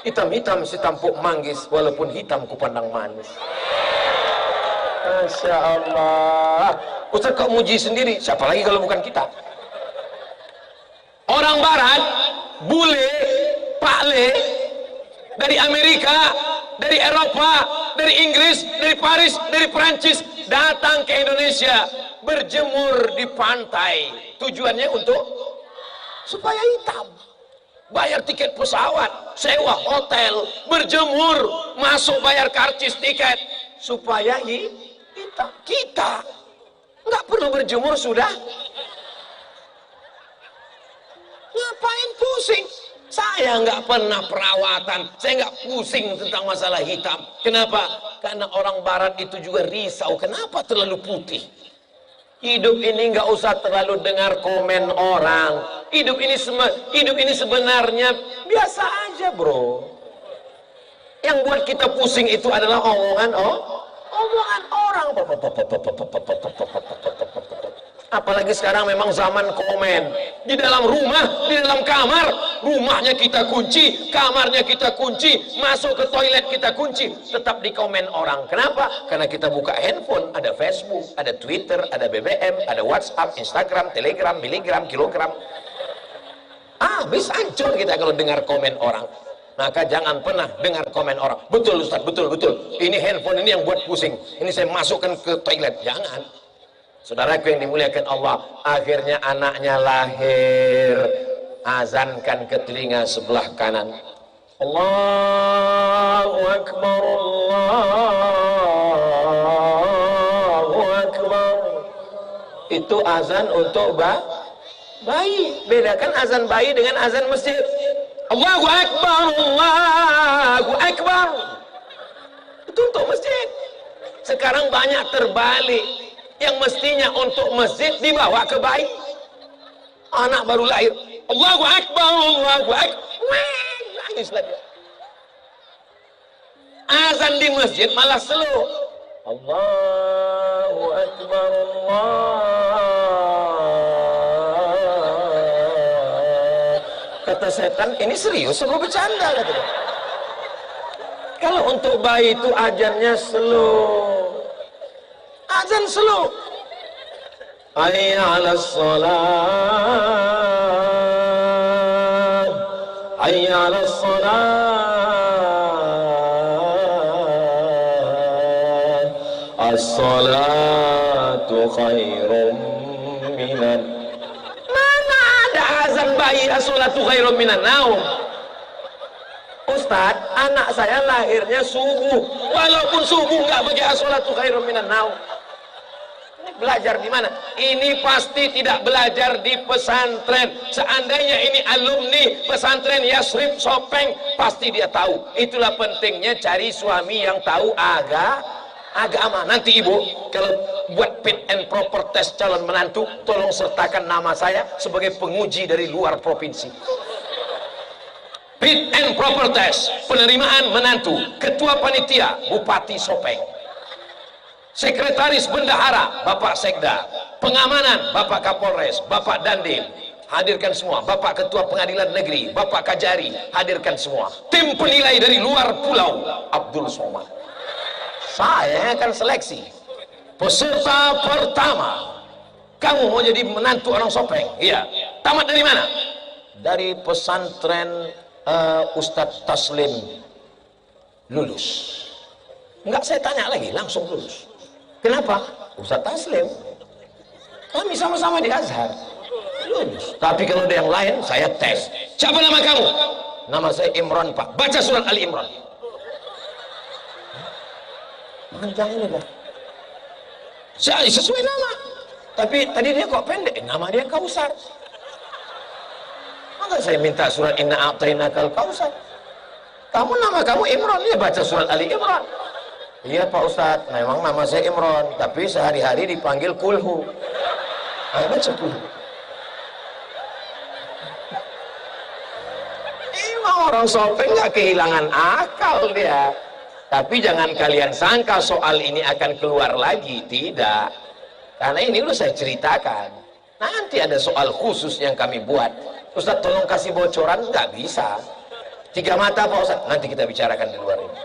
Hitam-hitam si tampuk manggis, walaupun hitam kupandang manis. Masya Allah. Ustaz kok muji sendiri? Siapa lagi kalau bukan kita? Orang Barat, bule, pakle, dari Amerika, dari Eropa, dari Inggris, dari Paris, dari Perancis, datang ke Indonesia, berjemur di pantai. Tujuannya untuk supaya hitam. Bayar tiket pesawat, sewa hotel, berjemur, masuk bayar karcis tiket supaya hitam. Kita nggak perlu berjemur sudah. Ngapain pusing? Saya nggak pernah perawatan, saya nggak pusing tentang masalah hitam. Kenapa? Karena orang Barat itu juga risau. Kenapa terlalu putih? Hidup ini nggak usah terlalu dengar komen orang. Hidup ini sebenarnya biasa aja, bro. Yang buat kita pusing itu adalah omongan orang. Apalagi sekarang memang zaman komen. Di dalam rumah, di dalam kamar, rumahnya kita kunci, kamarnya kita kunci, masuk ke toilet kita kunci, tetap di komen orang. Kenapa? Karena kita buka handphone, ada Facebook, ada Twitter, ada BBM, ada WhatsApp, Instagram, Telegram, miligram, kilogram. Habis hancur kita kalau dengar komen orang. Maka jangan pernah dengar komen orang. Betul Ustaz, betul. Ini handphone ini yang buat pusing. Ini saya masukkan ke toilet. Jangan. Saudaraku yang dimuliakan Allah, akhirnya anaknya lahir. Azankan ke telinga sebelah kanan. Allahu Akbar, Allah. Itu azan untuk bayi. Bedakan azan bayi dengan azan masjid. Allahu Akbar, Allahu Akbar. Itu untuk masjid. Sekarang banyak terbalik. Yang mestinya untuk masjid dibawa ke bayi. Anak baru lahir, Allahu Akbar, Allahu Akbar. Nangislah dia. Azan di masjid malah slow. Allahu Akbar, Allah. Kata setan, ini serius apa bercanda? Kata dia. Kalau untuk bayi itu azannya slow. Azan slow. Hayya 'alas shalah. Hayya 'alas shalah. As-salatu khairum minan. Mana ada azan bayi as-salatu khairum minan naum? Ustadz, anak saya lahirnya subuh. Walaupun subuh nggak pakai as-salatu khairum minan naum. Belajar di mana? Ini pasti tidak belajar di pesantren. Seandainya ini alumni pesantren Yasrib Sopeng, pasti dia tahu. Itulah pentingnya cari suami yang tahu agama. Nanti ibu kalau buat fit and proper test calon menantu, tolong sertakan nama saya sebagai penguji dari luar provinsi. Fit and proper test penerimaan menantu, ketua panitia Bupati Sopeng, sekretaris bendahara Bapak Sekda, pengamanan Bapak Kapolres, Bapak Dandim, hadirkan semua. Bapak Ketua Pengadilan Negeri, Bapak Kajari, hadirkan semua. Tim penilai dari luar pulau Abdul Somad. Saya akan seleksi peserta pertama. Kamu mau jadi menantu orang Sopeng? Iya. Tamat dari mana? Dari pesantren Ustadz Taslim. Lulus. Enggak, saya tanya lagi, langsung lulus. Kenapa? Ustadz Taslim, kami sama-sama di Azhar, lulus. Tapi kalau ada yang lain, saya tes. Siapa nama kamu? Nama saya Imran, Pak. Baca surat Ali Imran. Panjang ini, Pak. Saya sesuai nama. Tapi tadi dia kok pendek? Nama dia Kausar. Maka saya minta surat Inna A'tainakal Kausar. Nama kamu Imran, ya baca surat Ali Imran. Iya Pak Ustadz, memang nama saya Imran, tapi sehari-hari dipanggil Kulhu. Ayo baca Kulhu. Emang orang Sopeng nggak kehilangan akal dia. Tapi jangan kalian sangka soal ini akan keluar lagi, tidak. Karena ini lu saya ceritakan. Nanti ada soal khusus yang kami buat. Ustadz tolong kasih bocoran, nggak bisa. 3 mata Pak Ustadz, nanti kita bicarakan di luar ini.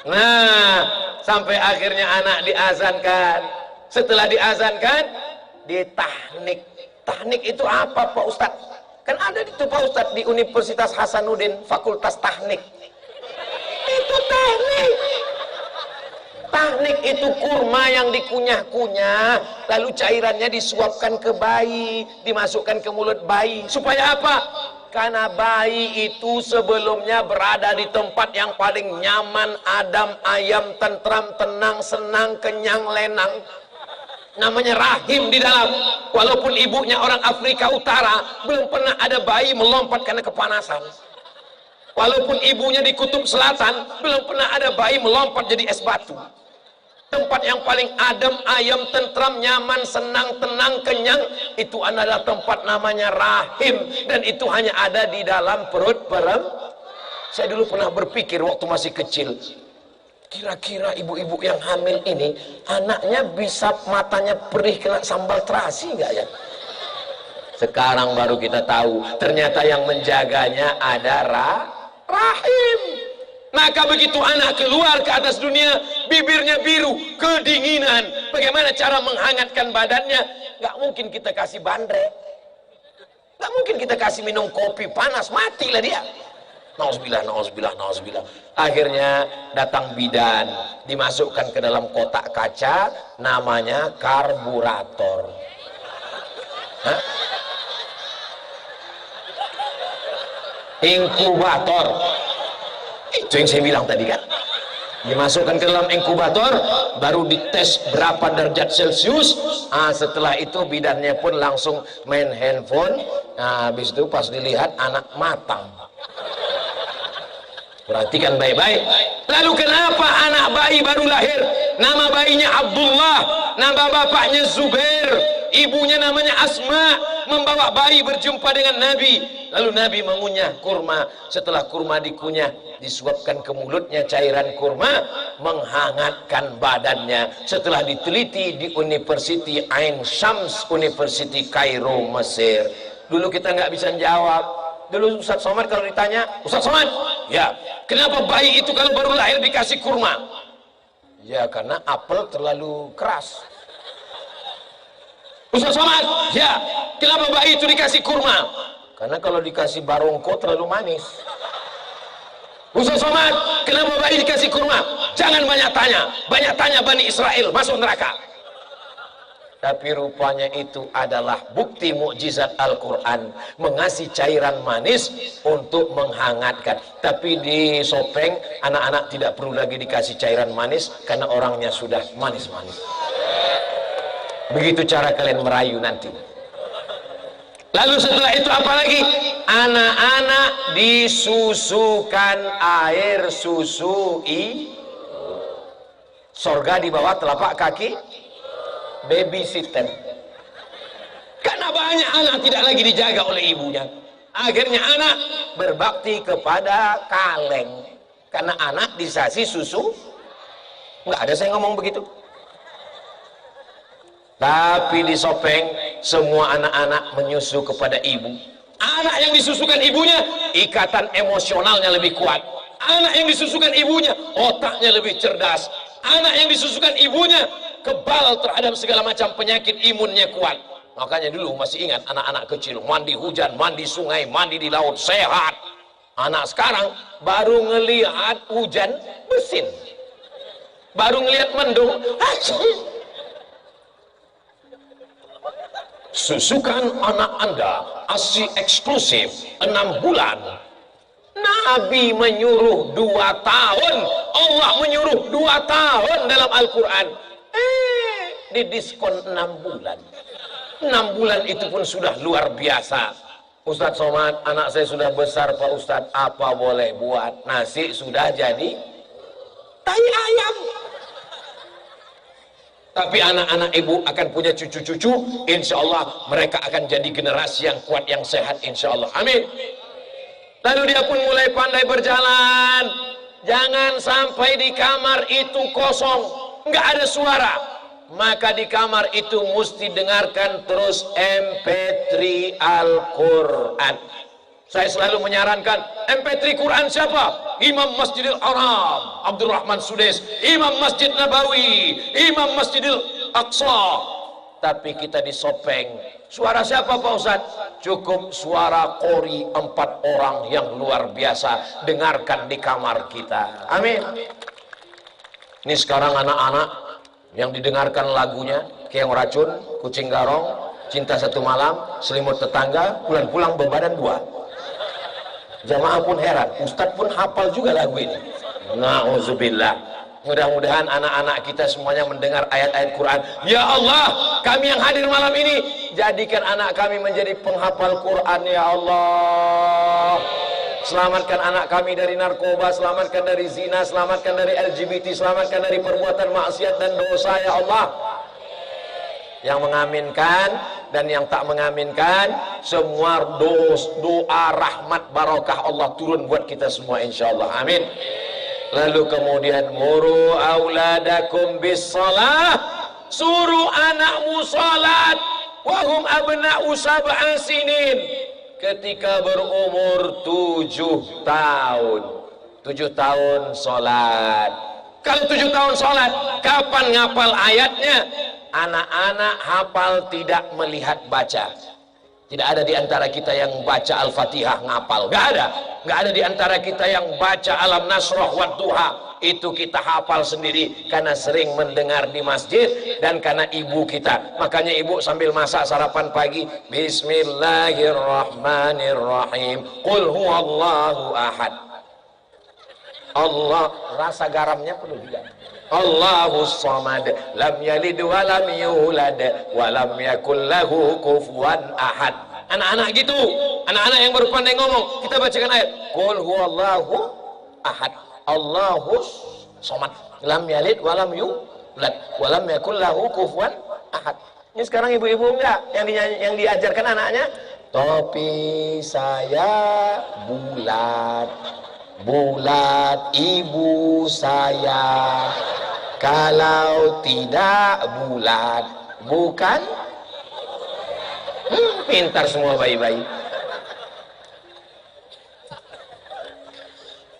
Nah, sampai akhirnya anak diazankan. Setelah diazankan, ditahnik. Tahnik itu apa Pak Ustadz? Kan ada itu Pak Ustadz di Universitas Hasanuddin, Fakultas Tahnik. Itu tahnik. Tahnik itu kurma yang dikunyah-kunyah, lalu cairannya disuapkan ke bayi, dimasukkan ke mulut bayi. Supaya apa? Karena bayi itu sebelumnya berada di tempat yang paling nyaman, adem, ayam, tentram, tenang, senang, kenyang, lenang. Namanya rahim di dalam. Walaupun ibunya orang Afrika Utara, belum pernah ada bayi melompat karena kepanasan. Walaupun ibunya di Kutub Selatan, belum pernah ada bayi melompat jadi es batu. Tempat yang paling adem, ayam, tentram, nyaman, senang, tenang, kenyang, itu adalah tempat namanya rahim. Dan itu hanya ada di dalam perut perempuan. Saya dulu pernah berpikir waktu masih kecil, kira-kira ibu-ibu yang hamil ini anaknya bisa matanya perih kena sambal terasi nggak ya? Sekarang baru kita tahu, ternyata yang menjaganya ada rahim. Maka begitu anak keluar ke atas dunia, bibirnya biru, kedinginan. Bagaimana cara menghangatkan badannya? Gak mungkin kita kasih bandrek. Gak mungkin kita kasih minum kopi panas, matilah dia. Nauzubillah, nauzubillah, nauzubillah. Akhirnya datang bidan, dimasukkan ke dalam kotak kaca, namanya karburator. Hah? Inkubator. Itu yang saya bilang tadi kan. dimasukkan ke dalam inkubator, baru dites berapa derajat Celcius. Setelah itu bidannya pun langsung main handphone. Habis itu pas dilihat anak matang. Perhatikan baik-baik. Lalu kenapa anak bayi baru lahir nama bayinya Abdullah, nama bapaknya Zubair, ibunya namanya Asma, membawa bayi berjumpa dengan Nabi. Lalu Nabi mengunyah kurma. Setelah kurma dikunyah, disuapkan ke mulutnya cairan kurma, menghangatkan badannya. Setelah diteliti di University Ain Shams, University Kairo, Mesir. Dulu kita nggak bisa jawab. Dulu Ustaz Somad kalau ditanya, Ustaz Somad, ya, kenapa bayi itu kalau baru lahir dikasih kurma? Ya, karena apel terlalu keras. Ustaz Somad, ya, kenapa bayi itu dikasih kurma? Karena kalau dikasih barongko terlalu manis. Ustaz Somad, kenapa bayi dikasih kurma? Jangan banyak tanya Bani Israel masuk neraka. Tapi rupanya itu adalah bukti mukjizat Al-Quran, mengasih cairan manis untuk menghangatkan. Tapi di Sopeng anak-anak tidak perlu lagi dikasih cairan manis karena orangnya sudah manis-manis. Begitu cara kalian merayu nanti. Lalu setelah itu apa lagi? Anak-anak disusukan air susu sorga di bawah telapak kaki babysitter. Karena banyak anak tidak lagi dijaga oleh ibunya, akhirnya anak berbakti kepada kaleng. Karena anak disasi susu, nggak ada saya ngomong begitu. Tapi di Sopeng semua anak-anak menyusu kepada ibu. Anak yang disusukan ibunya ikatan emosionalnya lebih kuat. Anak yang disusukan ibunya otaknya lebih cerdas. Anak yang disusukan ibunya kebal terhadap segala macam penyakit, imunnya kuat. Makanya dulu masih ingat anak-anak kecil mandi hujan, mandi sungai, mandi di laut, sehat. Anak sekarang baru ngelihat hujan bersin, baru ngelihat mendung. Susukan anak Anda ASI eksklusif 6 bulan. Nabi menyuruh 2 tahun, Allah menyuruh 2 tahun dalam Al-Quran. Didiskon 6 bulan. 6 bulan itu pun sudah luar biasa. Ustadz Somad, anak saya sudah besar Pak Ustadz, apa boleh buat? Nasi sudah jadi tai ayam. Tapi anak-anak ibu akan punya cucu-cucu, insya Allah mereka akan jadi generasi yang kuat, yang sehat, insya Allah. Amin. Lalu dia pun mulai pandai berjalan. Jangan sampai di kamar itu kosong, nggak ada suara. Maka di kamar itu mesti dengarkan terus MP3 Al-Quran. Saya selalu menyarankan MP3 Quran siapa? Imam Masjidil Haram Abdurrahman Sudais, Imam Masjid Nabawi, Imam Masjidil Aqsa. Tapi kita di Sopeng, suara siapa Pak Ustadz? Cukup suara qori 4 orang yang luar biasa, dengarkan di kamar kita. Amin. Ini sekarang anak-anak yang didengarkan lagunya Keong Racun, Kucing Garong, Cinta Satu Malam, Selimut Tetangga, pulang-pulang berbadan 2. Jamaah pun heran, Ustadz pun hafal juga lagu ini. Na'udzubillah. Mudah-mudahan anak-anak kita semuanya mendengar ayat-ayat Quran. Ya Allah, kami yang hadir malam ini, jadikan anak kami menjadi penghafal Quran ya Allah. Selamatkan anak kami dari narkoba, selamatkan dari zina, selamatkan dari LGBT, selamatkan dari perbuatan maksiat dan dosa ya Allah. Yang mengaminkan dan yang tak mengaminkan, semua doa rahmat barakah Allah turun buat kita semua insyaallah. Amin. Lalu kemudian muru auladakum bis shalah, suruh anakmu salat wahum abna'u sab'a sinin, ketika berumur 7 tahun. 7 tahun salat. Kalau 7 tahun salat, kapan ngapal ayatnya? Anak-anak hafal tidak melihat baca. Tidak ada di antara kita yang baca Al-Fatihah ngapal. Gak ada. Gak ada di antara kita yang baca Alam Nasrah wa Duha. Itu kita hafal sendiri karena sering mendengar di masjid dan karena ibu kita. Makanya ibu sambil masak sarapan pagi, Bismillahirrahmanirrahim, Qul huwallahu ahad. Allah, rasa garamnya perlu diganti. Allahus Samad, lam yalid wa lam yulad wa lam yakul lahu kufuwan ahad. Anak-anak gitu, anak-anak yang baru pandai ngomong, kita bacakan ayat qul huwallahu ahad, Allahus Samad, lam yalid wa lam yulad wa lam yakul lahu kufuwan ahad. Ini sekarang ibu-ibu enggak yang diajarkan anaknya, topi saya bulat, bulat ibu saya, kalau tidak bulat bukan. Pintar semua bayi-bayi.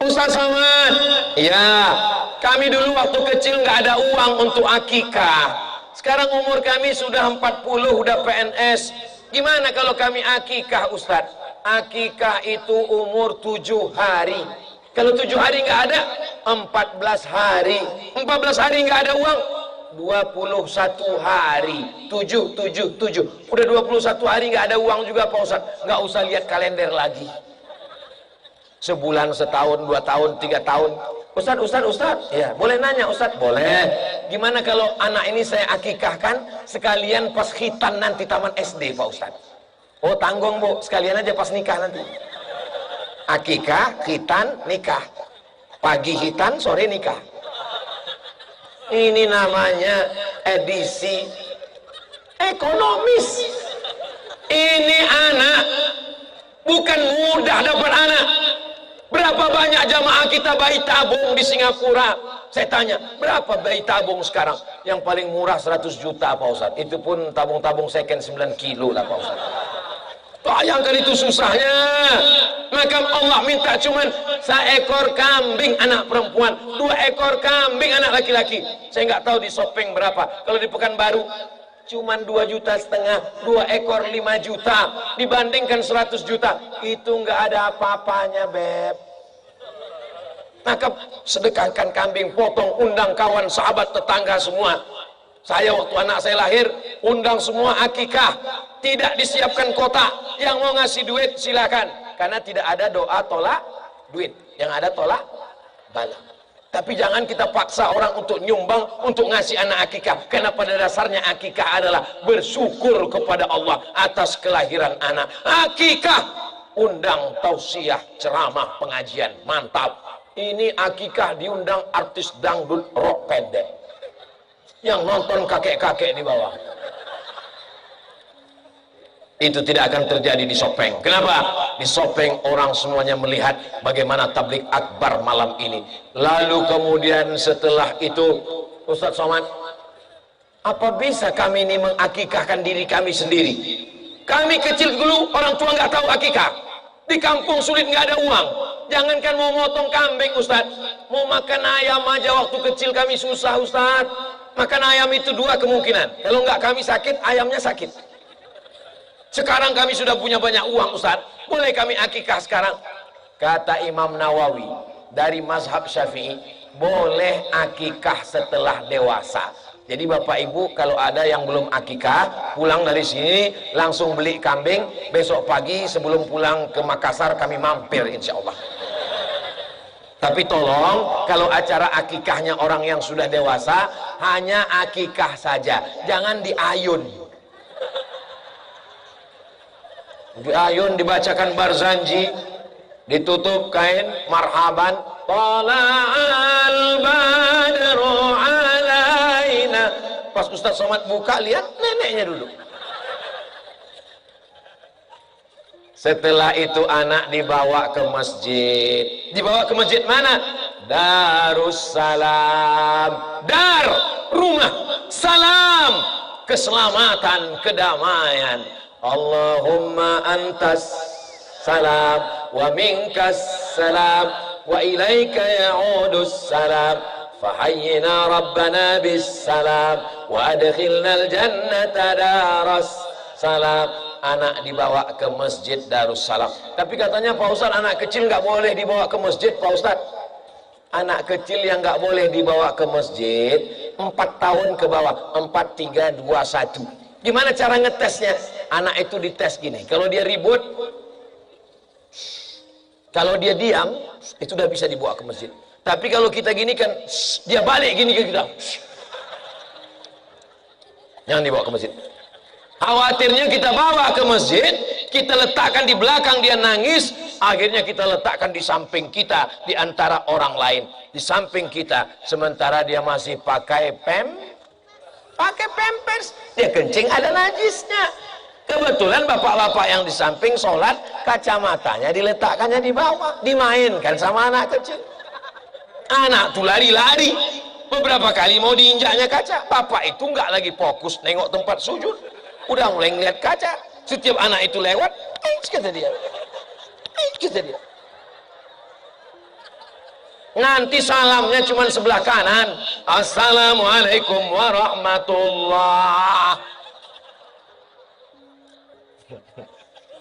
Ustaz Somad, ya, kami dulu waktu kecil nggak ada uang untuk akikah. Sekarang umur kami sudah 40, udah PNS. Gimana kalau kami akikah, Ustaz? Akikah itu umur 7 hari. Kalau 7 hari nggak ada, 14 hari. 14 hari nggak ada uang, 21 hari. 7. Udah 21 hari nggak ada uang juga Pak Ustaz. Nggak usah lihat kalender lagi. Sebulan, setahun, 2 tahun, 3 tahun. Ustaz. Ya, boleh nanya Ustaz? Boleh. Gimana kalau anak ini saya akikahkan sekalian pas khitan nanti taman SD Pak Ustaz? Oh, tanggung Bu, sekalian aja pas nikah nanti. Akikah, khitan, nikah. Pagi khitan, sore nikah. Ini namanya edisi ekonomis. Ini anak bukan mudah dapat anak. Berapa banyak jamaah kita bayi tabung di Singapura? Saya tanya, berapa bayi tabung sekarang? Yang paling murah 100 juta Pak Ustaz. Itu pun tabung-tabung second 9 kilo lah Pak Ustaz. Bayangkan itu susahnya. Maka Allah minta cuman seekor kambing anak perempuan, 2 ekor kambing anak laki-laki. Saya nggak tahu di Sopeng berapa. Kalau di Pekanbaru cuman 2,5 juta, 2 ekor 5 juta, dibandingkan 100 juta, itu nggak ada apa-apanya Beb. Maka sedekahkan kambing, potong, undang kawan, sahabat, tetangga semua. Saya waktu anak saya lahir, undang semua akikah, tidak disiapkan kotak. Yang mau ngasih duit silakan, karena tidak ada doa tolak duit, yang ada tolak bala. Tapi jangan kita paksa orang untuk nyumbang, untuk ngasih anak akikah. Karena pada dasarnya akikah adalah bersyukur kepada Allah atas kelahiran anak. Akikah, undang tausiah, ceramah, pengajian, mantap. Ini akikah diundang artis dangdut rock pendek. Yang nonton kakek-kakek di bawah. Itu tidak akan terjadi di Sopeng. Kenapa? Di Sopeng orang semuanya melihat bagaimana tablik akbar malam ini. Lalu kemudian setelah itu, Ustaz Somad, apa bisa kami ini mengakikahkan diri kami sendiri? Kami kecil dulu orang tua nggak tahu akikah. Di kampung sulit, nggak ada uang. Jangankan mau motong kambing Ustaz, mau makan ayam aja waktu kecil kami susah Ustaz. Makan ayam itu 2 kemungkinan. Kalau nggak kami sakit, ayamnya sakit. Sekarang kami sudah punya banyak uang Ustaz, boleh kami akikah sekarang? Kata Imam Nawawi dari mazhab Syafi'i, boleh akikah setelah dewasa. Jadi Bapak Ibu kalau ada yang belum akikah, pulang dari sini langsung beli kambing, besok pagi sebelum pulang ke Makassar kami mampir insya Allah. Tapi tolong kalau acara akikahnya orang yang sudah dewasa, hanya akikah saja, jangan diayun. Diayun, dibacakan barzanji, ditutup kain marhaban, tala'al badru alaina. Pas Ustaz Somad buka, lihat neneknya duduk. Setelah itu anak dibawa ke masjid. Dibawa ke masjid mana? Darussalam. Dar, rumah. Salam, keselamatan, kedamaian. Allahumma antas salam wa minkas salam wa ilaika ya'udus salam fahayyina rabbana bis salam wa adkhilnal jannata daras salam. Anak dibawa ke masjid Darussalam. Tapi katanya Pak Ustaz, anak kecil nggak boleh dibawa ke masjid Pak Ustaz. Anak kecil yang nggak boleh dibawa ke masjid 4 tahun ke bawah, 4, 3, 2, 1. Gimana cara ngetesnya? Anak itu dites gini, kalau dia ribut, kalau dia diam, itu udah bisa dibawa ke masjid. Tapi kalau kita gini kan, dia balik gini ke kita. Jangan dibawa ke masjid. Khawatirnya kita bawa ke masjid, kita letakkan di belakang, dia nangis, akhirnya kita letakkan di samping kita, di antara orang lain, di samping kita, sementara dia masih pakai pampers, dia kencing ada najisnya. Kebetulan bapak-bapak yang di samping sholat, kacamatanya diletakkannya di bawah, dimainkan sama anak kecil. Anak tuh lari-lari, beberapa kali mau diinjaknya kaca. Bapak itu nggak lagi fokus nengok tempat sujud, udah mulai ngeliat kaca. Setiap anak itu lewat, kata dia, kata dia. Nanti salamnya cuma sebelah kanan, assalamualaikum warahmatullah.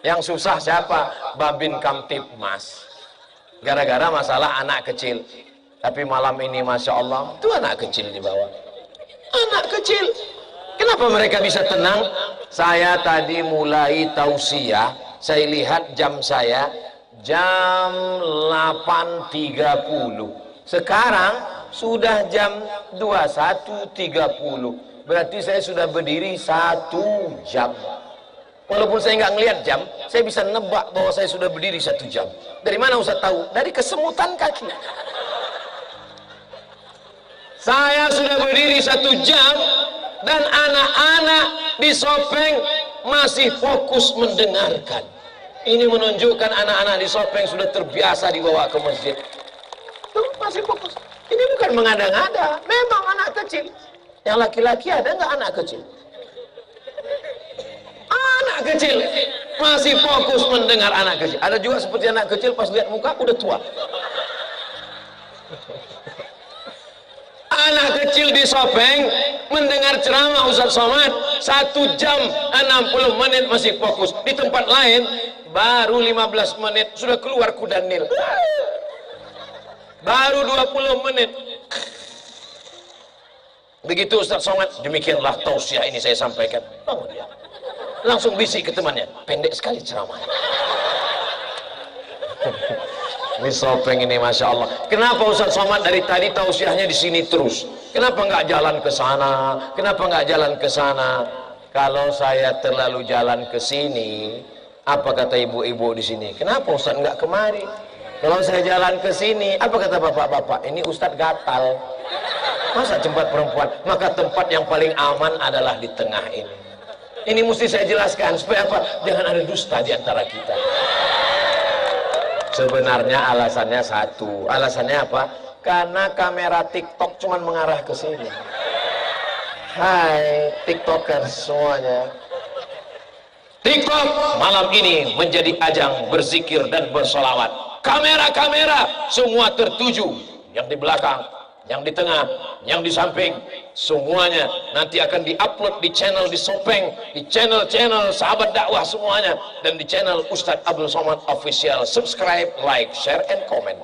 Yang susah siapa? Babin Kamtibmas. Gara-gara masalah anak kecil. Tapi malam ini Masya Allah, itu anak kecil di bawah. Anak kecil. Kenapa mereka bisa tenang? Saya tadi mulai tausiah, saya lihat jam saya, jam 8.30. Sekarang sudah jam 21.30. Berarti saya sudah berdiri 1 jam. Walaupun saya nggak ngelihat jam, saya bisa nebak bahwa saya sudah berdiri 1 jam. Dari mana Ustaz tahu? Dari kesemutan kaki. Saya sudah berdiri 1 jam dan anak-anak di Sopeng masih fokus mendengarkan. Ini menunjukkan anak-anak di Sopeng sudah terbiasa dibawa ke masjid. Tuh, masih fokus. Ini bukan mengada-ngada, memang anak kecil. Yang laki-laki ada nggak anak kecil? Anak kecil masih fokus mendengar anak kecil. Ada juga seperti anak kecil pas lihat muka udah tua. Anak kecil di Sopeng mendengar ceramah Ustaz Somad 1 jam 60 menit masih fokus. Di tempat lain baru 15 menit sudah keluar kuda Nil. Baru 20 menit. Begitu Ustaz Somad, demikianlah tausiah ini saya sampaikan. Bangun dia. Langsung bisik ke temannya, pendek sekali ceramahnya. Ini Sopeng ini Masya Allah. Kenapa Ustaz Somad dari tadi tausiahnya di sini terus? Kenapa nggak jalan ke sana? Kenapa nggak jalan ke sana? Kalau saya terlalu jalan ke sini, apa kata ibu-ibu di sini? Kenapa Ustaz nggak kemari? Kalau saya jalan ke sini, apa kata bapak-bapak? Ini Ustaz gatal. Masa tempat perempuan? Maka tempat yang paling aman adalah di tengah ini. Ini mesti saya jelaskan supaya apa? Jangan ada dusta di antara kita. Sebenarnya alasannya satu. Alasannya apa? Karena kamera TikTok cuma mengarah ke sini. Hai TikTokers semuanya. TikTok malam ini menjadi ajang berzikir dan bersolawat. Kamera-kamera semua tertuju. Yang di belakang, yang di tengah, yang di samping, semuanya nanti akan diupload di channel di Sopeng, di channel-channel sahabat dakwah semuanya, dan di channel Ustadz Abdul Somad Official. Subscribe, like, share, and comment.